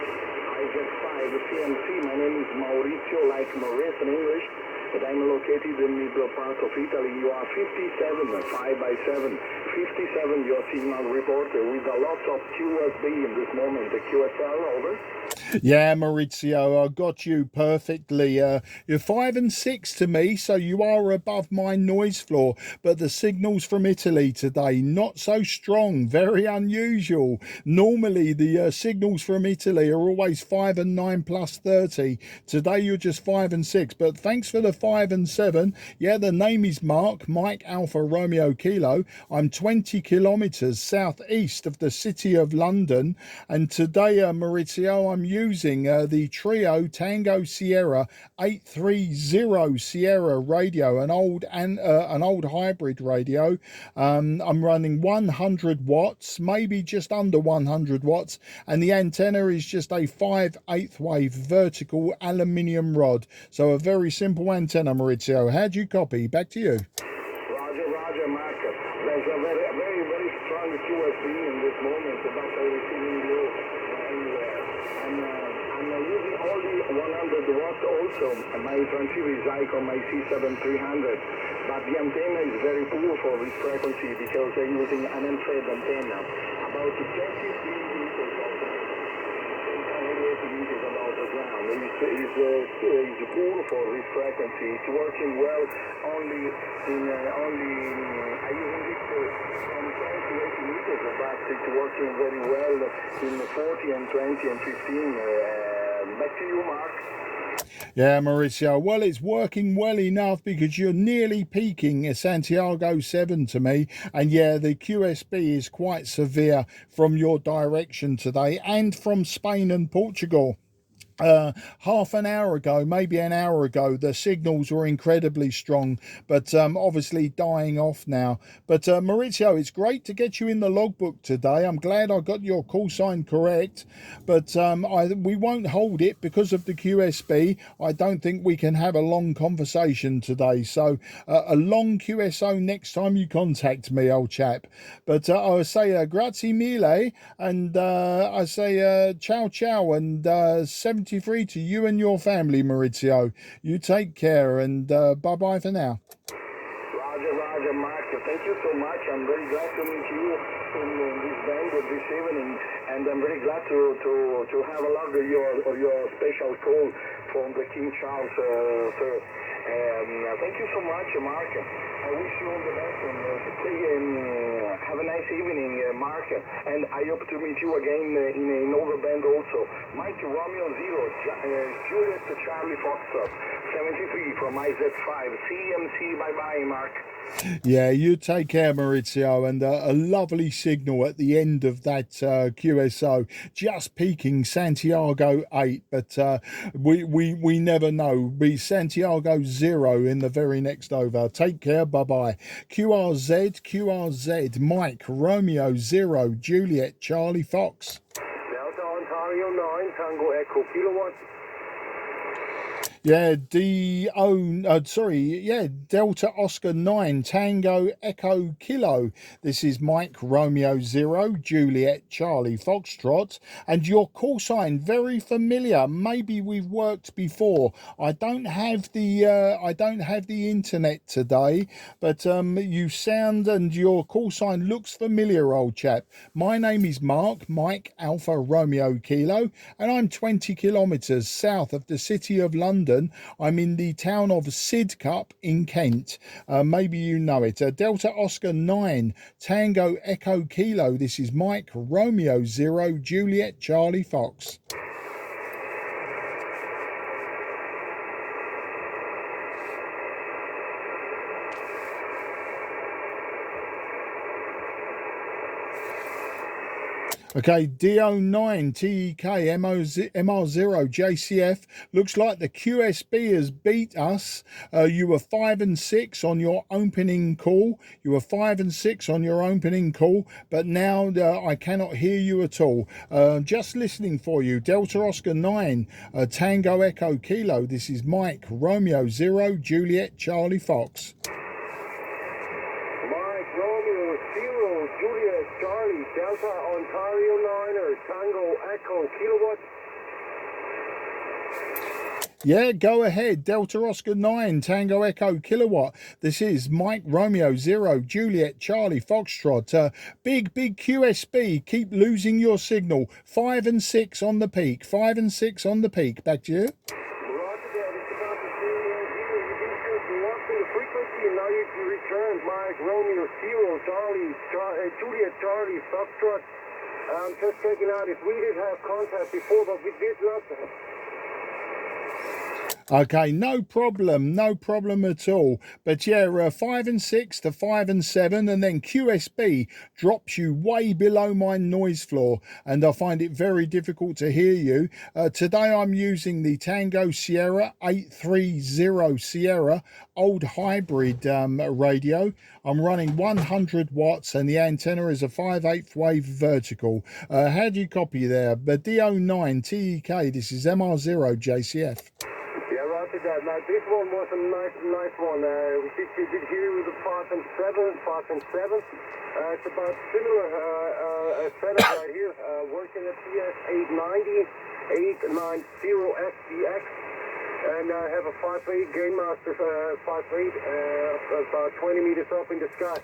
I get 5 CMC. My name is Maurizio, like Maurice in English. But I'm located in the middle part of Italy. You are 57, 5x7. 57, your signal reporter, with a lot of QSB in this moment. The QSL, over. Yeah, Maurizio, I got you perfectly. You're 5 and 6 to me, so you are above my noise floor. But the signals from Italy today, not so strong, very unusual. Normally, the signals from Italy are always 5 and 9 plus 30. Today, you're just 5 and 6. But thanks for the 5 and 7. Yeah, the name is Mike Alpha Romeo Kilo. I'm 20 kilometers southeast of the city of London. And today, Maurizio, I'm using the Trio Tango Sierra 830 Sierra radio, an old hybrid radio. I'm running 100 watts, maybe just under 100 watts, and the antenna is just a 5/8 wave vertical aluminium rod. So a very simple antenna, Maurizio. How do you copy? Back to you. Roger, Marcus. There's a very strong QSB in this moment, but I'm receiving you anywhere. I'm using only 100 watts also. My transceiver is Icon, my C7300. But the antenna is very poor for this frequency because I'm using an infrared antenna. About 23 meters above the ground. It's poor for this frequency. It's working well only I use it from 10 to 80 meters, but it's working very well in 40 and 20 and 15. Back to you, Mark. Yeah, Mauricio. Well, it's working well enough because you're nearly peaking at Santiago 7 to me. And yeah, the QSB is quite severe from your direction today and from Spain and Portugal. Half an hour ago, maybe an hour ago, the signals were incredibly strong, but obviously dying off now. But Maurizio, it's great to get you in the logbook today. I'm glad I got your call sign correct, but we won't hold it because of the QSB. I don't think we can have a long conversation today. So a long QSO next time you contact me, old chap. But I would say grazie mille, and I say ciao ciao, and 73 to you and your family, Maurizio. You take care, and bye-bye for now. Roger, Mark. Thank you so much. I'm very glad to meet you in this band this evening, and I'm very glad to have a lot of your special call from the King Charles, sir. Thank you so much, Mark. I wish you all the best and have a nice evening, Mark. And I hope to meet you again in overband also. Mike Romeo 0, Juliet Charlie Foxtrot, 73 from IZ5. CMC, bye-bye, Mark. Yeah, you take care, Maurizio, and a lovely signal at the end of that QSO, just peaking Santiago 8, but we never know. Be Santiago 0 in the very next over. Take care, bye-bye. QRZ, Mike, Romeo 0, Juliet, Charlie Fox. Delta Ontario 9, Tango Echo Kilowatt. Yeah, Delta Oscar 9, Tango Echo Kilo. This is Mike Romeo 0, Juliet Charlie Foxtrot, and your call sign very familiar. Maybe we've worked before. I don't have the internet today, but you sound and your call sign looks familiar, old chap. My name is Mark, Mike Alpha Romeo Kilo, and I'm 20 kilometres south of the city of London. I'm in the town of Sidcup in Kent. Maybe you know it. Delta Oscar 9, Tango Echo Kilo. This is Mike Romeo 0, Juliet Charlie Fox. Okay, DO9 TEK MR0 JCF. Looks like the QSB has beat us. You were 5 and 6 on your opening call. But now I cannot hear you at all. Just listening for you. Delta Oscar 9, Tango Echo Kilo. This is Mike Romeo 0, Juliet Charlie Fox. Delta Ontario 9er, Tango Echo Kilowatt. Yeah, go ahead. Delta Oscar 9, Tango Echo Kilowatt. This is Mike Romeo 0, Juliet Charlie Foxtrot. Big QSB. Keep losing your signal. 5 and 6 on the peak. 5 and 6 on the peak. Back to you. Roger that. It's about the same as you. You just lost in the frequency and now you can return. Mike Romeo 0, Juliet Charlie Foxtrot. I'm just checking out if we did have contact before, but we did not. Okay, no problem at all. But yeah, 5 and 6 to 5 and 7, and then QSB drops you way below my noise floor, and I find it very difficult to hear you. Today I'm using the Tango Sierra 830 Sierra old hybrid radio. I'm running 100 watts, and the antenna is a 5/8 wave vertical. How do you copy there? The DO9 TEK. This is MR0 JCF. That. Now this one was a nice one. We did hear with the 5 and 7. It's about similar setup right here. Working at TS-830 SpX, and I have a 5/8 Game Master 5/8 about 20 meters up in the sky.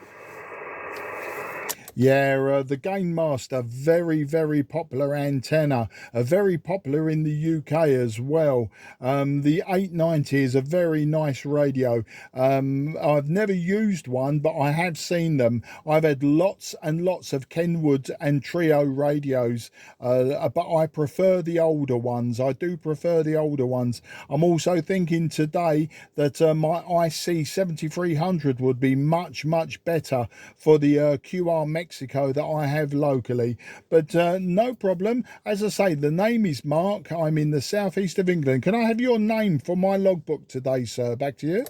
Yeah, the Game Master, very popular antenna, very popular in the UK as well. The 890 is a very nice radio. I've never used one, but I have seen them. I've had lots and lots of Kenwood and Trio radios, but I prefer the older ones. I do prefer the older ones. I'm also thinking today that my IC 7300 would be much better for the QR Mexico that I have locally, but no problem. As I say, the name is Mark. I'm in the southeast of England. Can I have your name for my logbook today, sir? Back to you.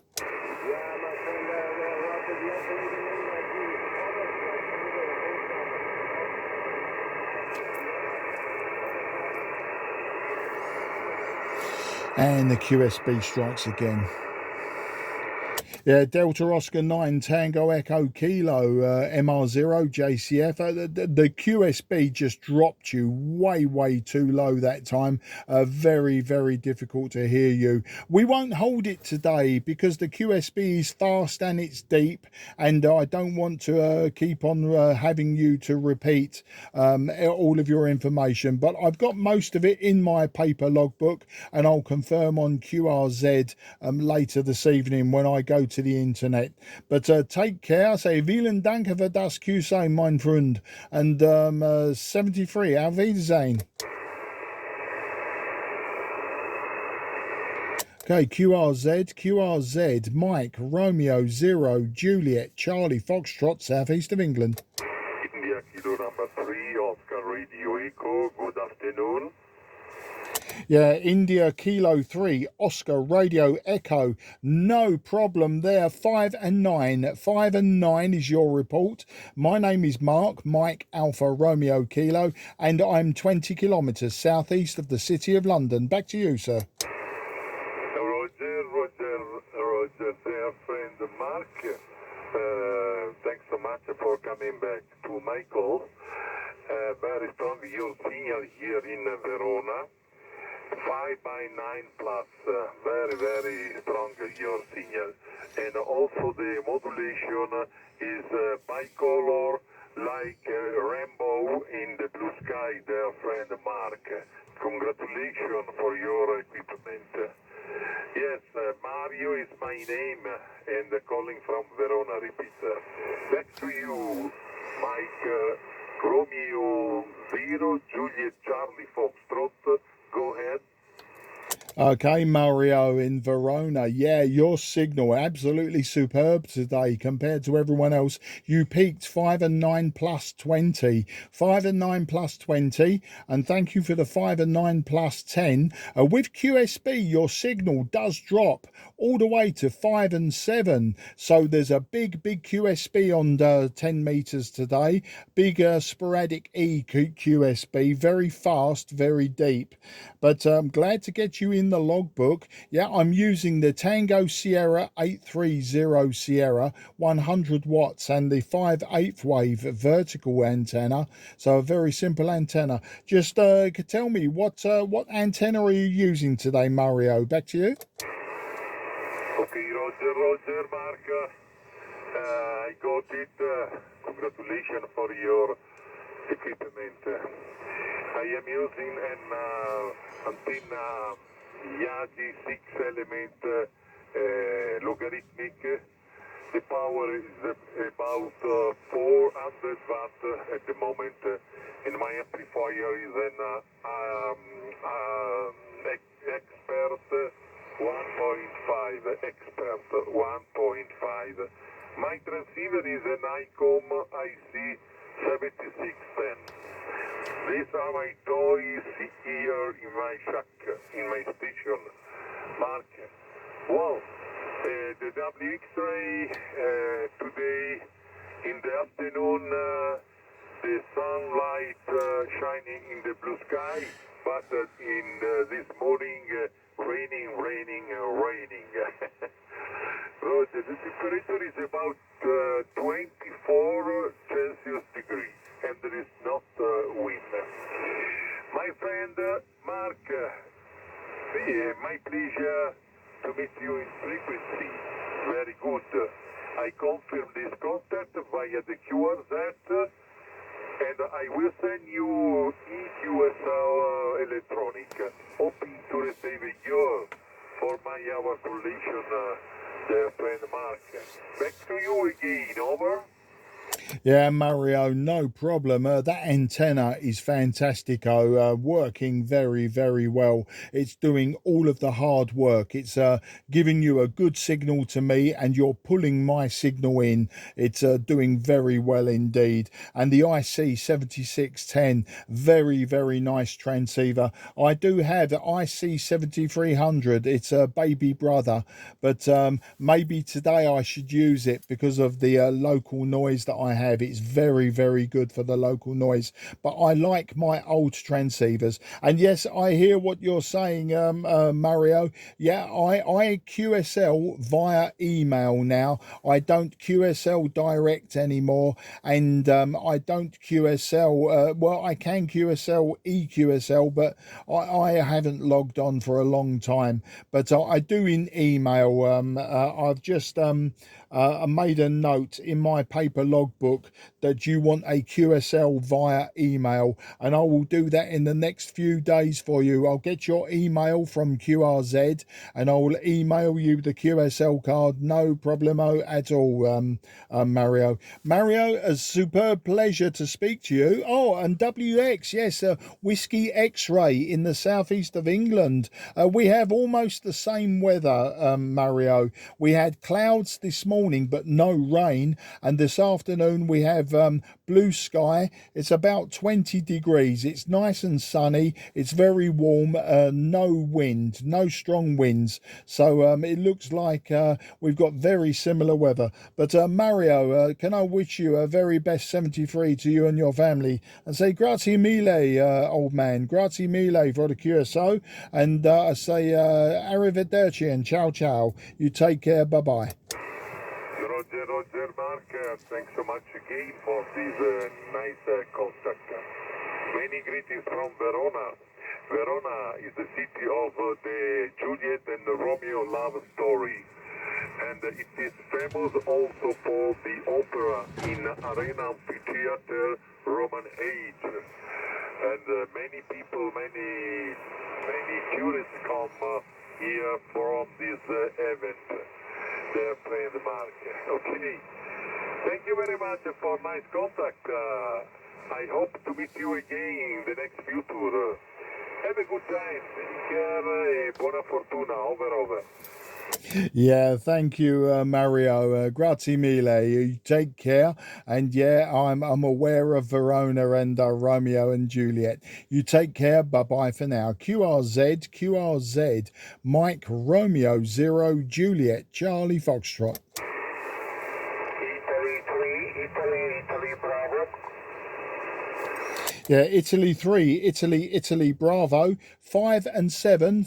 And the QSB strikes again. Yeah, Delta Oscar 9 Tango Echo Kilo MR0 JCF. The QSB just dropped you way too low that time. Very, very difficult to hear you. We won't hold it today because the QSB is fast and it's deep, and I don't want to keep on having you to repeat all of your information. But I've got most of it in my paper logbook, and I'll confirm on QRZ later this evening when I go to the internet. But take care. I say vielen Dank für das QC, mein Freund. And 73, auf Wiedersehen. Okay, QRZ, Mike, Romeo, Zero, Juliet, Charlie, Foxtrot, southeast of England. India Kilo number 3, Oscar Radio Echo, good afternoon. Yeah, India Kilo 3, Oscar Radio Echo, no problem there. 5 and 9. 5 and 9 is your report. My name is Mark, Mike Alpha Romeo Kilo, and I'm 20 kilometres southeast of the city of London. Back to you, sir. Roger, dear friend Mark. Thanks so much for coming back to my call. Very strong your signal here in Verona. 5 by 9 plus, very strong your signal, and also the modulation is bicolor like rainbow in the blue sky, dear friend Mark. Congratulations for your equipment. Yes, Mario is my name and calling from Verona, repeat. Back to you, Mike, Romeo 0, Juliet Charlie Foxtrot. Go ahead. Okay, Mario in Verona. Yeah, your signal absolutely superb today compared to everyone else. You peaked 5 and 9 plus 20. 5 and 9 plus 20. And thank you for the 5 and 9 plus 10. With QSB, your signal does drop all the way to 5 and 7. So there's a big QSB on 10 meters today. Big sporadic QSB. Very fast, very deep. But I'm glad to get you in the logbook. Yeah, I'm using the Tango Sierra 830 Sierra 100 watts and the 5/8 wave vertical antenna. So a very simple antenna. Just tell me what antenna are you using today, Mario? Back to you. Okay, Roger, Mark. I got it. Congratulations for your equipment. I am using an antenna Yagi 6 element logarithmic. The power is about 400 watt at the moment, and my amplifier is an expert 1.5. Expert 1.5. My transceiver is an ICOM IC 7610. These are my toys here in my shack, in my station. Mark, well, the WX-ray today in the afternoon, the sunlight shining in the blue sky, but in this morning, raining. Roger, the temperature is about 24 Celsius degrees, and there is not wind. My friend Mark, my pleasure to meet you in frequency. Very good. I confirm this contact via the QRZ, and I will send you EQSL electronic, hoping to receive yours for my hour collation, dear friend Mark. Back to you again, over. Yeah, Mario, no problem. That antenna is fantastic. Working very well. It's doing all of the hard work. It's giving you a good signal to me, and you're pulling my signal in. It's doing very well indeed. And the IC7610, very nice transceiver. I do have the IC7300. It's a baby brother, but maybe today I should use it because of the local noise that I have have. It's very, very good for the local noise. But I like my old transceivers. And yes, I hear what you're saying, Mario. Yeah, I QSL via email now. I don't QSL direct anymore, and I don't QSL. Well, I can QSL EQSL, but I haven't logged on for a long time. But I do in email. I've just made a note in my paper logbook that you want a QSL via email, and I will do that in the next few days for you. I'll get your email from QRZ and I will email you the QSL card, no problemo at all, Mario. Mario, a superb pleasure to speak to you. Oh, and WX, yes, Whiskey X-Ray in the southeast of England. We have almost the same weather, Mario. We had clouds this morning, but no rain, and this afternoon we have blue sky. It's about 20 degrees. It's nice and sunny. It's very warm. No wind, no strong winds. So it looks like we've got very similar weather. But Mario, can I wish you a very best 73 to you and your family, and say grazie mille, old man. Grazie mille for the QSO. And I say arrivederci and ciao ciao. You take care. Bye bye. Roger, Mark. Thanks so much again for this nice contact. Many greetings from Verona. Verona is the city of the Juliet and Romeo love story. And it is famous also for the opera in Arena Amphitheater Roman age. And many people, many tourists come here from this event. Their friend Mark. Okay. Thank you very much for nice contact. I hope to meet you again in the next future. Have a good time. Take care. Buona fortuna. Over. Yeah, thank you, Mario. Grazie mille. You take care. And yeah, I'm aware of Verona and Romeo and Juliet. You take care. Bye bye for now. QRZ, Mike Romeo 0 Juliet Charlie Foxtrot. Italy, Bravo. Yeah, Italy 3, Italy Bravo, 5 and 7.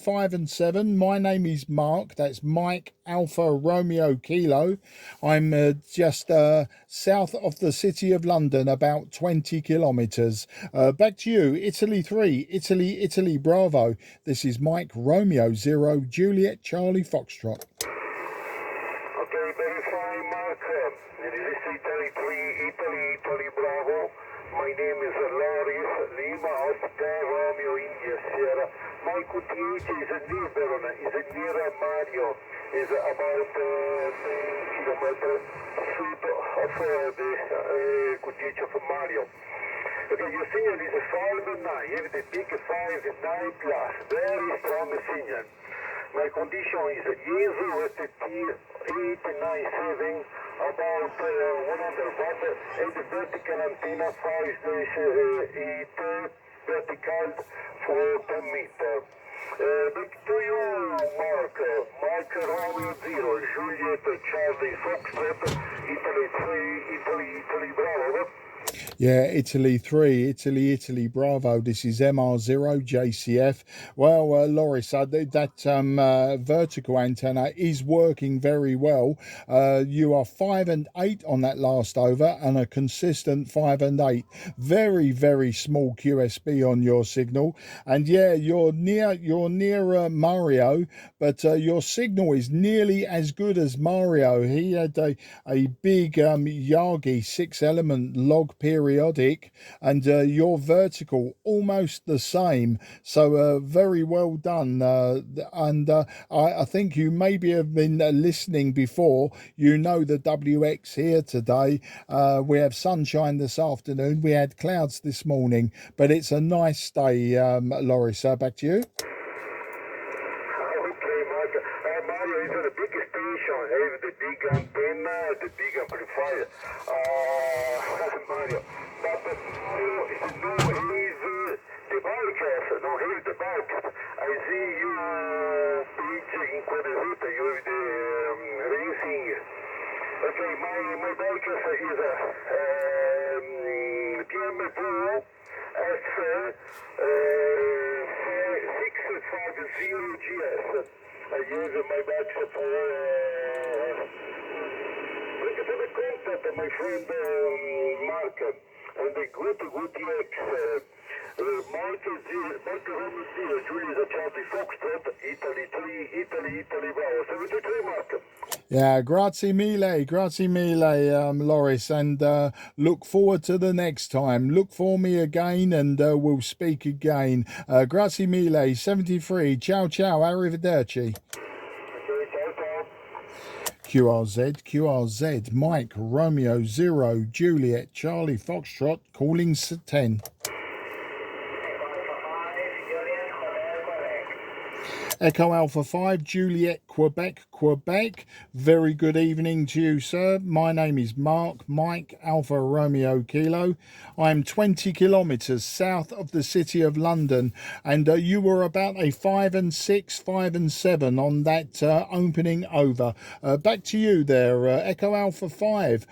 My name is Mark. That's Mike Alpha Romeo Kilo. I'm just south of the city of London, about 20 kilometres. Back to you, Italy 3, Italy Bravo. This is Mike Romeo 0 Juliet Charlie Foxtrot. Okay, verify Mark. This is Italy 3, Italy Bravo. My name is Loris Lima Oscar Romeo India Sierra. My QTH is near Verona, is near Mario, is about 10 kilometers south of the QTH of Mario. Okay, your signal is 5-9, you have the big 5-9 plus, very strong signal. My condition is Yezu at the T897, about 100 watt, and the vertical antenna 5-8 vertical for 10 meter. Back to you, Mark. Mike Romeo 0, Juliet Charlie Foxtrot, Italy 3, Italy Bravo. Yeah, Italy 3, Italy Bravo. This is MR0 JCF. Well, Loris, that vertical antenna is working very well. You are 5 and 8 on that last over, and a consistent 5 and 8. Very, very small QSB on your signal. And yeah, you're near Mario, but your signal is nearly as good as Mario. He had a big Yagi 6-element log periodic, and your vertical almost the same. So very well done. And I think you maybe have been listening before. You know the WX here today. We have sunshine this afternoon. We had clouds this morning, but it's a nice day. Loris, back to you. Okay, Mark. Mario is a big station, have the big antenna, the big amplifier. Mario. But no, it's no easy. The broadcast, no hear the broadcast. I see you page in Quadruta, you have the racing. Okay, my broadcast is 650GS. I use my back support. Look at the contact of my friend Mark and the good EX. Mark Romeo 0, Julia Charlie Foxtrot, Italy 3, Italy Bravo, 73 Mark. Yeah, grazie mille, Loris, and look forward to the next time. Look for me again, and we'll speak again. Grazie mille, 73. Ciao, ciao, arrivederci. QRZ, Mike, Romeo 0, Juliet, Charlie Foxtrot, calling 10. Echo Alpha 5, Juliet, Quebec. Very good evening to you, sir. My name is Mark, Mike, Alpha Romeo Kilo. I'm 20 kilometres south of the city of London, and you were about a 5 and 6, 5 and 7 on that opening over. Back to you there, Echo Alpha 5,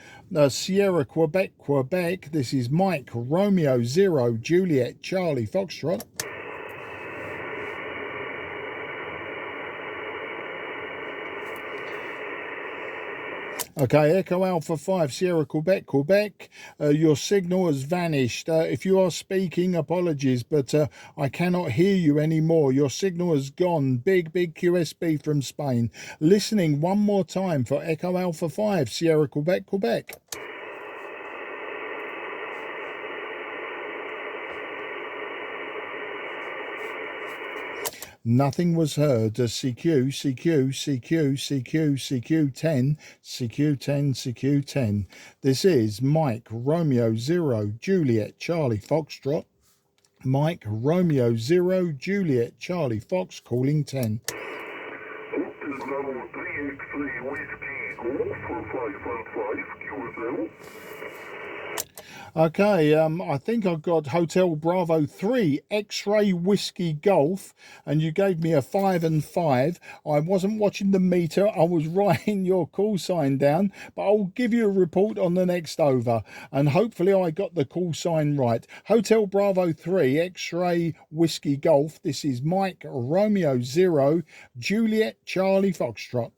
Sierra, Quebec. This is Mike, Romeo 0, Juliet, Charlie Foxtrot. Okay, Echo Alpha 5, Sierra, Quebec. Your signal has vanished. If you are speaking, apologies, but I cannot hear you anymore. Your signal has gone. Big QSB from Spain. Listening one more time for Echo Alpha 5, Sierra, Quebec. Nothing was heard. CQ10. This is Mike, Romeo 0, Juliet, Charlie Foxtrot. Mike, Romeo 0, Juliet, Charlie Fox, calling 10. Hotel Bravo 3X-ray Whiskey Golf 515 QSL. Okay, I think I've got Hotel Bravo 3 X-ray Whiskey Golf, and you gave me a 5 and 5. I wasn't watching the meter, I was writing your call sign down, but I'll give you a report on the next over, and hopefully I got the call sign right. Hotel Bravo 3 X-ray Whiskey Golf, this is Mike, Romeo 0, Juliet, Charlie Foxtrot.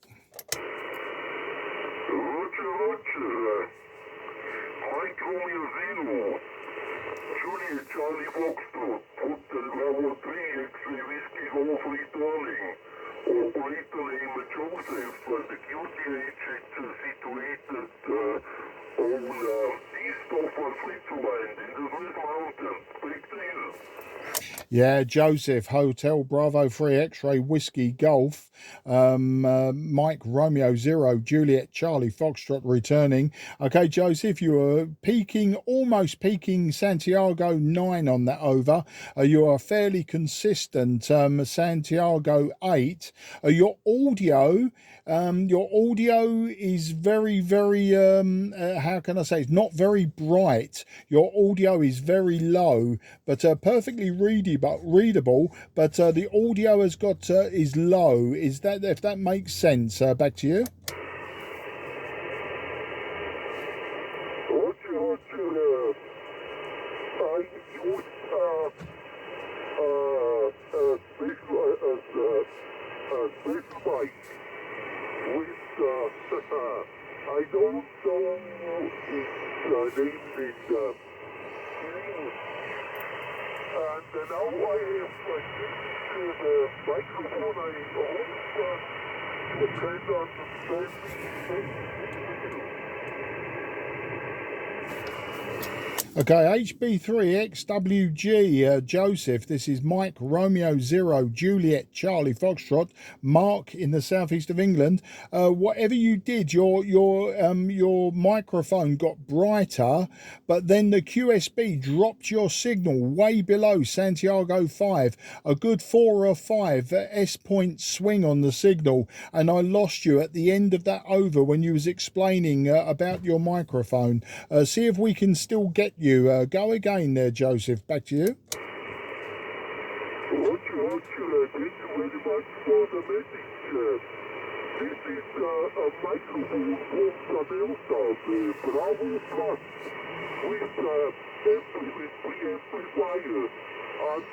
Charlie Foxtrot, Hotel Bravo 3 X-ray Whiskey Golf returning. Operator name Joseph, the QTH is situated on east of Switzerland in the Swiss mountains. Big deal. Yeah, Joseph, Hotel Bravo 3 X-ray Whiskey Golf, Mike, Romeo 0, Juliet, Charlie Foxtrot returning. Okay, Joseph, you are almost peaking Santiago 9 on that over. You are fairly consistent, Santiago 8. Your audio is very, how can I say, it's not very bright. Your audio is very low, but perfectly readable, but the audio has got is low. Is that, if that makes sense? Back to you. I don't know its name and now I have the microphone. I hope you can understand me. Okay, HB3XWG, Joseph, this is Mike, Romeo 0, Juliet, Charlie Foxtrot, Mark in the southeast of England. Whatever you did, your microphone got brighter, but then the QSB dropped your signal way below Santiago 5, a good 4 or 5 S-point swing on the signal, and I lost you at the end of that over when you was explaining about your microphone. See if we can still get you. Go again there, Joseph. Back to you. Thank you very much for the message. This is a microphone from Delta, Bravo Plus. with pre-amplifier, and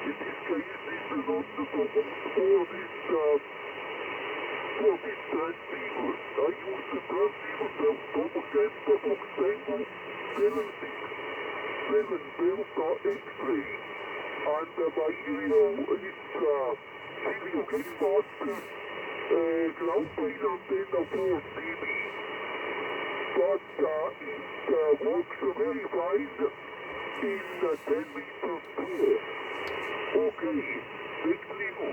in this case this is not the problem for this transceiver. I use the transceiver from Propaganda from Tango 767 Delta X-ray, and my area is stereo master ground plane antenna 4 dB, but it works very fine in 10 meters square. Okay, thanks, Lino.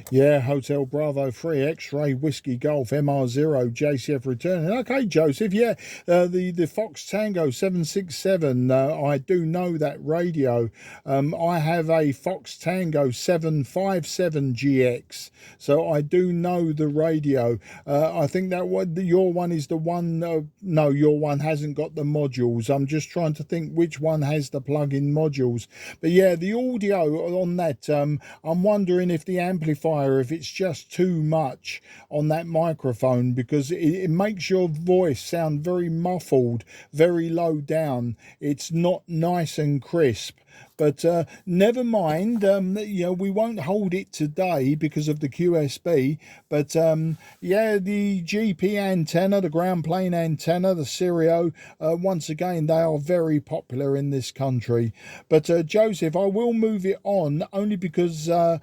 Yeah, Hotel Bravo 3 X-Ray Whiskey Golf MR0 JCF returning. Okay, Joseph, yeah, the Fox Tango 767, I do know that radio. I have a Fox Tango 757GX, so I do know the radio. I think that your one is the one, no, your one hasn't got the modules. I'm just trying to think which one has the plug-in modules. But yeah, the audio on that, I'm wondering if the amplifier, if it's just too much on that microphone, because it makes your voice sound very muffled, very low down. It's not nice and crisp. But never mind, you know, we won't hold it today because of the QSB. But yeah, the GP antenna, the ground plane antenna, the Stereo, once again, they are very popular in this country. But Joseph, I will move it on only because I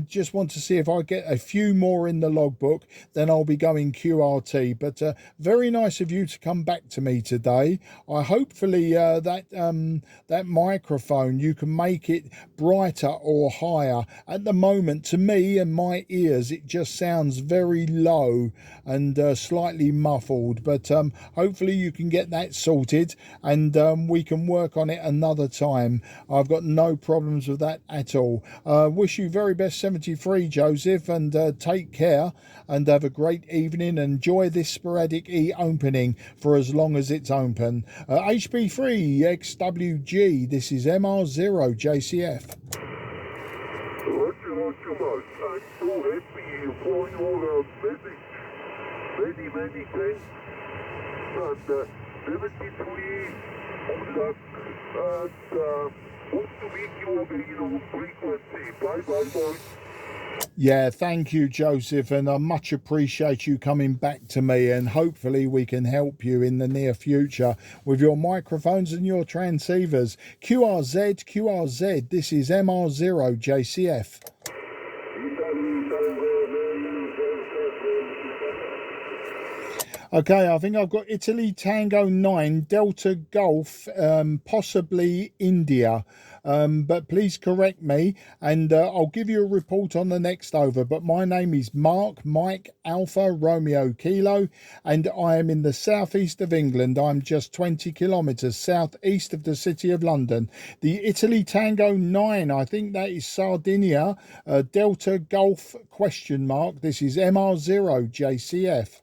just want to see if I get a few more in the logbook, then I'll be going QRT. But very nice of you to come back to me today. I hopefully that microphone, you can make it brighter or higher. At the moment, to me and my ears, it just sounds very low and slightly muffled. But hopefully you can get that sorted, and we can work on it another time. I've got no problems with that at all. Wish you very best 73, Joseph, and take care and have a great evening. Enjoy this sporadic E opening for as long as it's open. HB3 XWG, this is MR0 JCF. Roger, Mark. I'm so happy for your message. Many thanks. And 73, good luck, and hope to meet you again on frequency. Bye, boys. Yeah, thank you, Joseph, and I much appreciate you coming back to me, and hopefully we can help you in the near future with your microphones and your transceivers. QRZ, this is MR0 JCF. Okay, I think I've got Italy Tango 9 Delta Golf, possibly India. But please correct me, and I'll give you a report on the next over. But my name is Mark Mike Alpha Romeo Kilo, and I am in the southeast of England. I'm just 20 kilometres southeast of the city of London. The Italy Tango 9, I think that is Sardinia, Delta Golf question mark. This is MR0 JCF.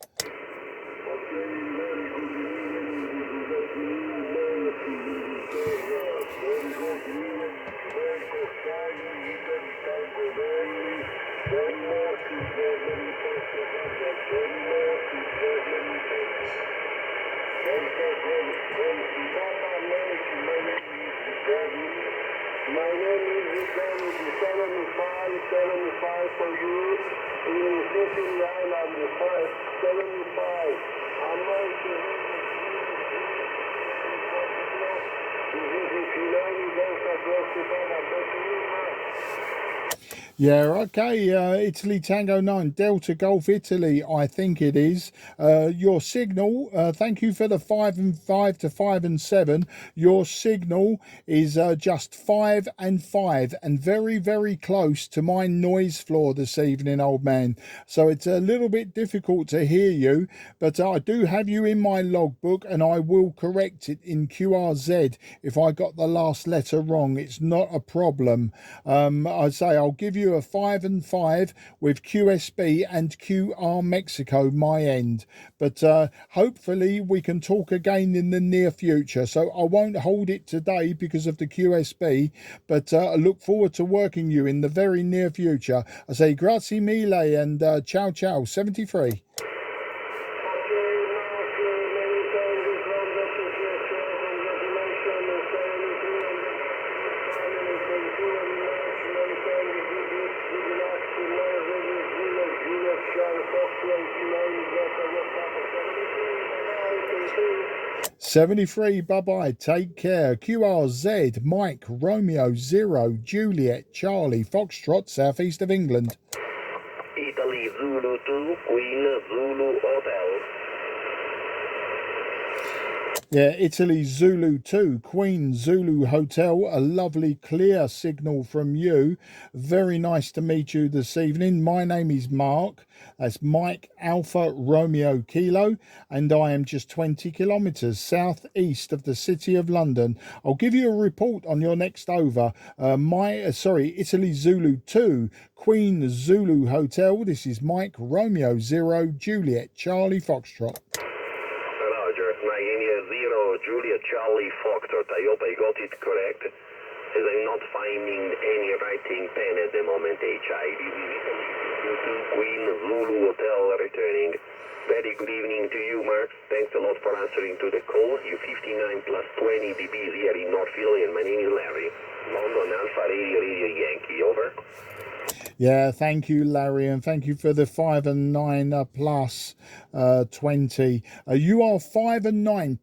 My name is 75 for you. In Sicily Island, 75. I'm waiting. Yeah, okay, Italy Tango 9, Delta Golf Italy, I think it is. Your signal, thank you for the 5 and 5 to 5 and 7. Your signal is just 5 and 5, and very, very close to my noise floor this evening, old man. So it's a little bit difficult to hear you, but I do have you in my logbook, and I will correct it in QRZ if I got the last letter wrong. It's not a problem. I say I'll give you a 5 and 5 with QSB and QR Mexico my end, but hopefully we can talk again in the near future. So I won't hold it today because of the QSB, but I look forward to working you in the very near future. I say grazie mille and ciao 73. 73, bye-bye, take care. QRZ, Mike, Romeo, Zero, Juliet, Charlie, Foxtrot, southeast of England. Italy Zulu 2, Queen Zulu Hotel. Yeah, Italy Zulu 2, Queen Zulu Hotel, a lovely clear signal from you. Very nice to meet you this evening. My name is Mark. That's Mike Alpha Romeo Kilo, and I am just 20 kilometres southeast of the city of London. I'll give you a report on your next over. Italy Zulu 2, Queen Zulu Hotel. This is Mike Romeo 0, Juliet Charlie Foxtrot. Roger, my India 0, Julia Charlie Foxtrot. I hope I got it correct, as I'm not finding any writing pen at the moment. HI, Queen Zulu Hotel returning. Very good evening to you, Mark. Thanks a lot for answering to the call. You 59 plus 20 dBs here in Northfield, and my name is Larry. London Alpha Radio Radio Yankee, over. Yeah, thank you, Larry, and thank you for the 5 and 9 plus 20. You are 5 and 9,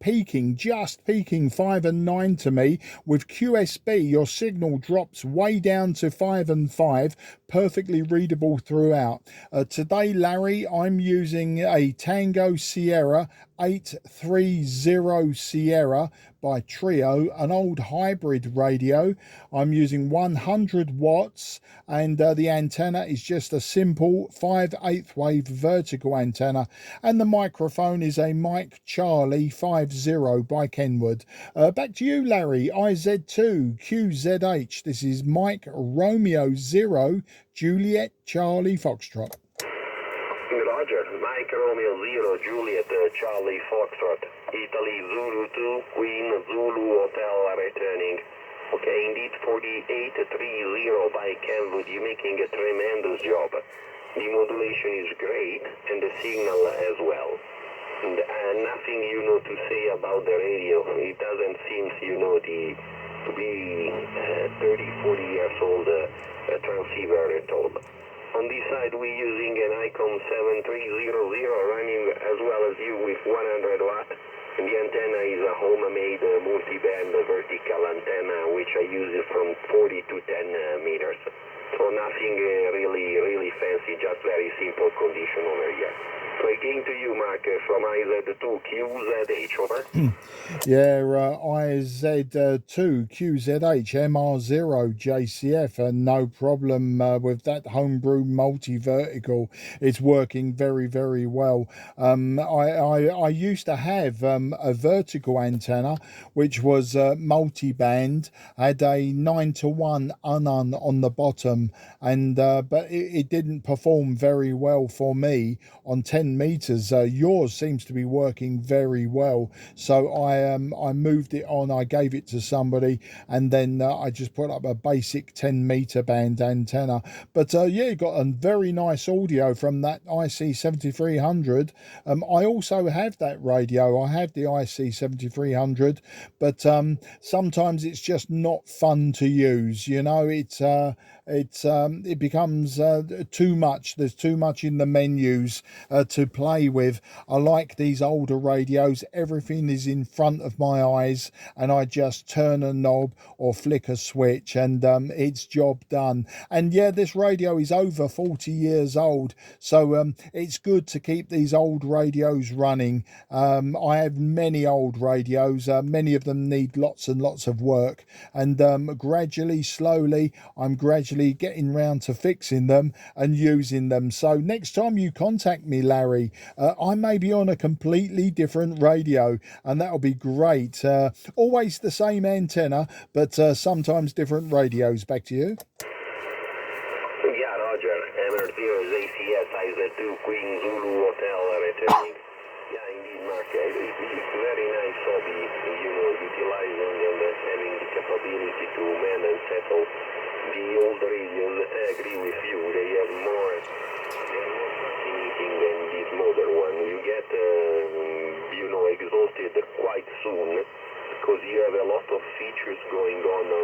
just peaking 5 and 9 to me. With QSB, your signal drops way down to 5 and 5, perfectly readable throughout. Today, Larry, I'm using a Tango Sierra 830 Sierra by Trio, an old hybrid radio. I'm using 100 watts, and the antenna is just a simple 5/8 wave vertical antenna, and the microphone is a Mike Charlie 50 by Kenwood. Back to you, Larry. IZ2 QZH. This is Mike Romeo 0, Juliet Charlie Foxtrot. Roger, Mike Romeo 0, Juliet Charlie Foxtrot, Italy Zulu 2, Queen Zulu Hotel returning. Okay, indeed 4830 by Kenwood, you're making a tremendous job. The modulation is great, and the signal as well. And nothing, to say about the radio. It doesn't seem, to be 30, 40 years old transceiver at all. On this side, we're using an ICOM 7300 running as well as you with 100 watt. And the antenna is a homemade multi-band vertical antenna, which I use from 40 to 10 meters. So nothing really fancy, just very simple condition over here. So again to you, Mark, from IZ2 QZH, over. Yeah, IZ2 QZH MR0 JCF, and no problem with that homebrew multi-vertical. It's working very, very well. I used to have a vertical antenna which was multi-band, had a 9-to-1 unun on the bottom, and but it didn't perform very well for me on 10 meters. Yours seems to be working very well, so I moved it on. I gave it to somebody, and then I just put up a basic 10-meter band antenna. But yeah, you got a very nice audio from that IC 7300. I also have that radio. I have the IC 7300, but sometimes it's just not fun to use. It becomes too much. There's too much in the menus to play with. I like these older radios. Everything is in front of my eyes, and I just turn a knob or flick a switch, and it's job done. And yeah, this radio is over 40 years old, so it's good to keep these old radios running. I have many old radios. Many of them need lots and lots of work, and slowly, I'm gradually getting round to fixing them and using them. So next time you contact me, Larry, I may be on a completely different radio, and that'll be great. Always the same antenna, but sometimes different radios. Back to you. Yeah, Roger. MR0 is ACS IZ2 Queen Zulu Hotel returning. Yeah, indeed, Mark. It's very nice hobby, utilizing and having the capability to man and settle the old radios. I agree with you. They're more fascinating than this modern one. You get, exhausted quite soon, because you have a lot of features going on the,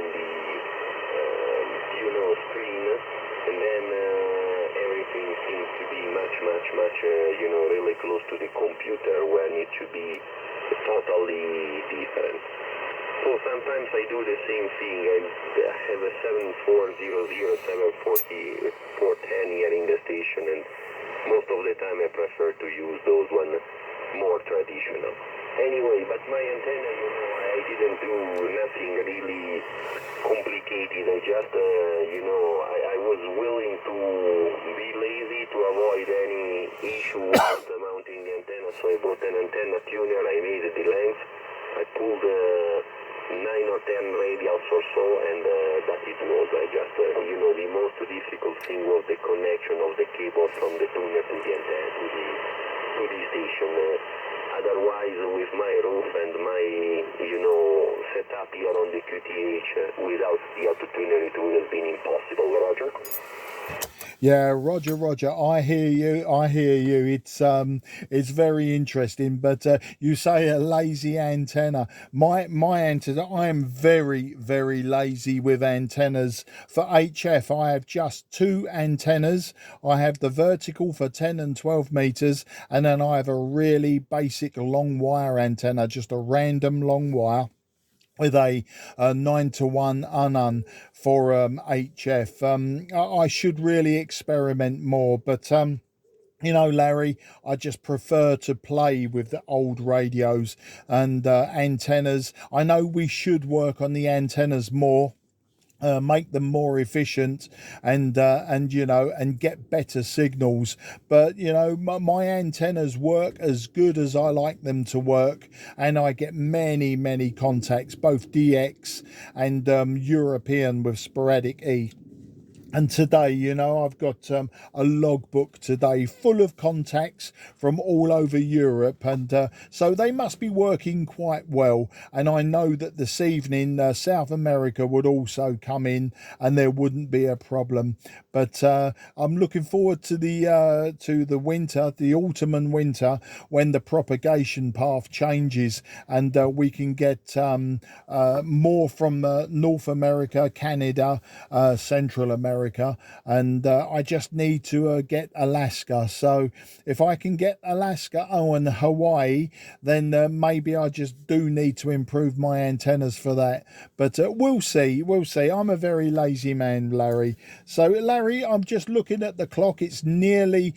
screen, and then everything seems to be much really close to the computer when it should be totally different. So sometimes I do the same thing. I have a 7400, 740, 410 here in the station, and most of the time I prefer to use those one more traditional. Anyway, but my antenna, I didn't do nothing really complicated. I just, I was willing to be lazy to avoid any issue with mounting the antenna, so I bought an antenna tuner. I made the length. I pulled 9 or 10 radials or so, and that it was. I just, the most difficult thing was the connection of the cable from the tuner to the antenna, to the station. Otherwise, with my roof and my, setup here on the QTH, without the auto-tuner, it would have been impossible. Roger? Yeah, Roger. I hear you. It's very interesting. But you say a lazy antenna. My antenna. I am very, very lazy with antennas. For HF, I have just 2 antennas. I have the vertical for 10 and 12 meters, and then I have a really basic long wire antenna, just a random long wire, with a 9-to-1 unun for HF. I should really experiment more, but Larry, I just prefer to play with the old radios and antennas. I know we should work on the antennas more. Make them more efficient and get better signals, but my antennas work as good as I like them to work, and I get many contacts, both DX and European with sporadic E. And today, I've got a logbook today full of contacts from all over Europe, and so they must be working quite well. And I know that this evening South America would also come in, and there wouldn't be a problem. But I'm looking forward to the winter, the autumn and winter, when the propagation path changes, and we can get more from North America, Canada, Central America. And I just need to get Alaska. So if I can get Alaska, and Hawaii, then maybe I just do need to improve my antennas for that. But we'll see. I'm a very lazy man, Larry. So Larry, I'm just looking at the clock. It's nearly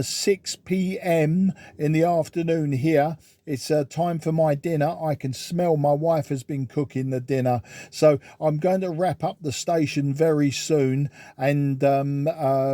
6 p.m. in the afternoon here. It's time for my dinner. I can smell my wife has been cooking the dinner. So I'm going to wrap up the station very soon, and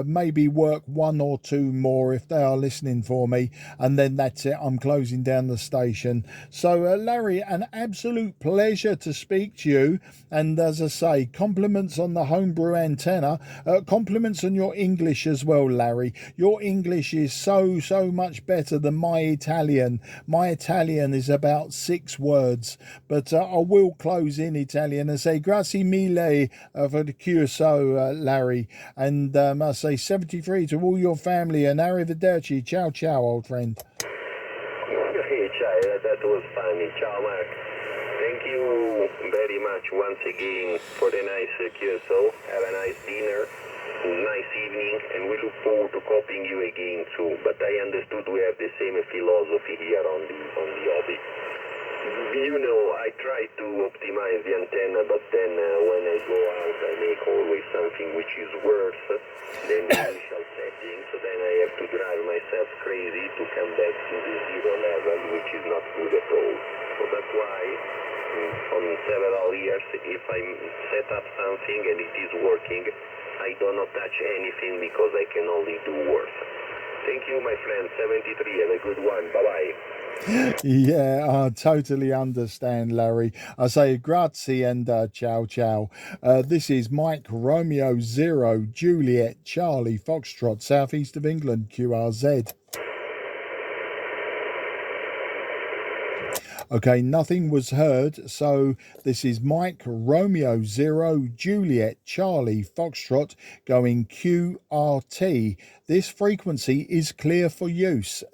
maybe work 1 or 2 more if they are listening for me. And then that's it. I'm closing down the station. So Larry, an absolute pleasure to speak to you. And as I say, compliments on the homebrew antenna. Compliments on your English as well, Larry. Your English is so much better than my Italian. My Italian is about 6 words, but I will close in Italian and say grazie mille for the QSO, Larry, and I say 73 to all your family, and arrivederci, ciao, old friend. Hey, Chai, that was funny. Ciao, Mark. Thank you very much once again for the nice QSO. Have a nice dinner, nice evening, and we look forward to copying you again soon. But I understood we have the same philosophy here on the hobby. I try to optimize the antenna, but then when I go out, I make always something which is worse than the initial setting. So then I have to drive myself crazy to come back to the 0 level, which is not good at all. So that's why on several years, if I set up something and it is working, I do not touch anything because I can only do worse. Thank you, my friend. 73. Have a good one. Bye-bye. Yeah, I totally understand, Larry. I say grazie and ciao. This is Mike Romeo 0 Juliet Charlie Foxtrot, southeast of England, QRZ. Okay, nothing was heard, so this is Mike Romeo 0 Juliet Charlie Foxtrot going QRT. This frequency is clear for use.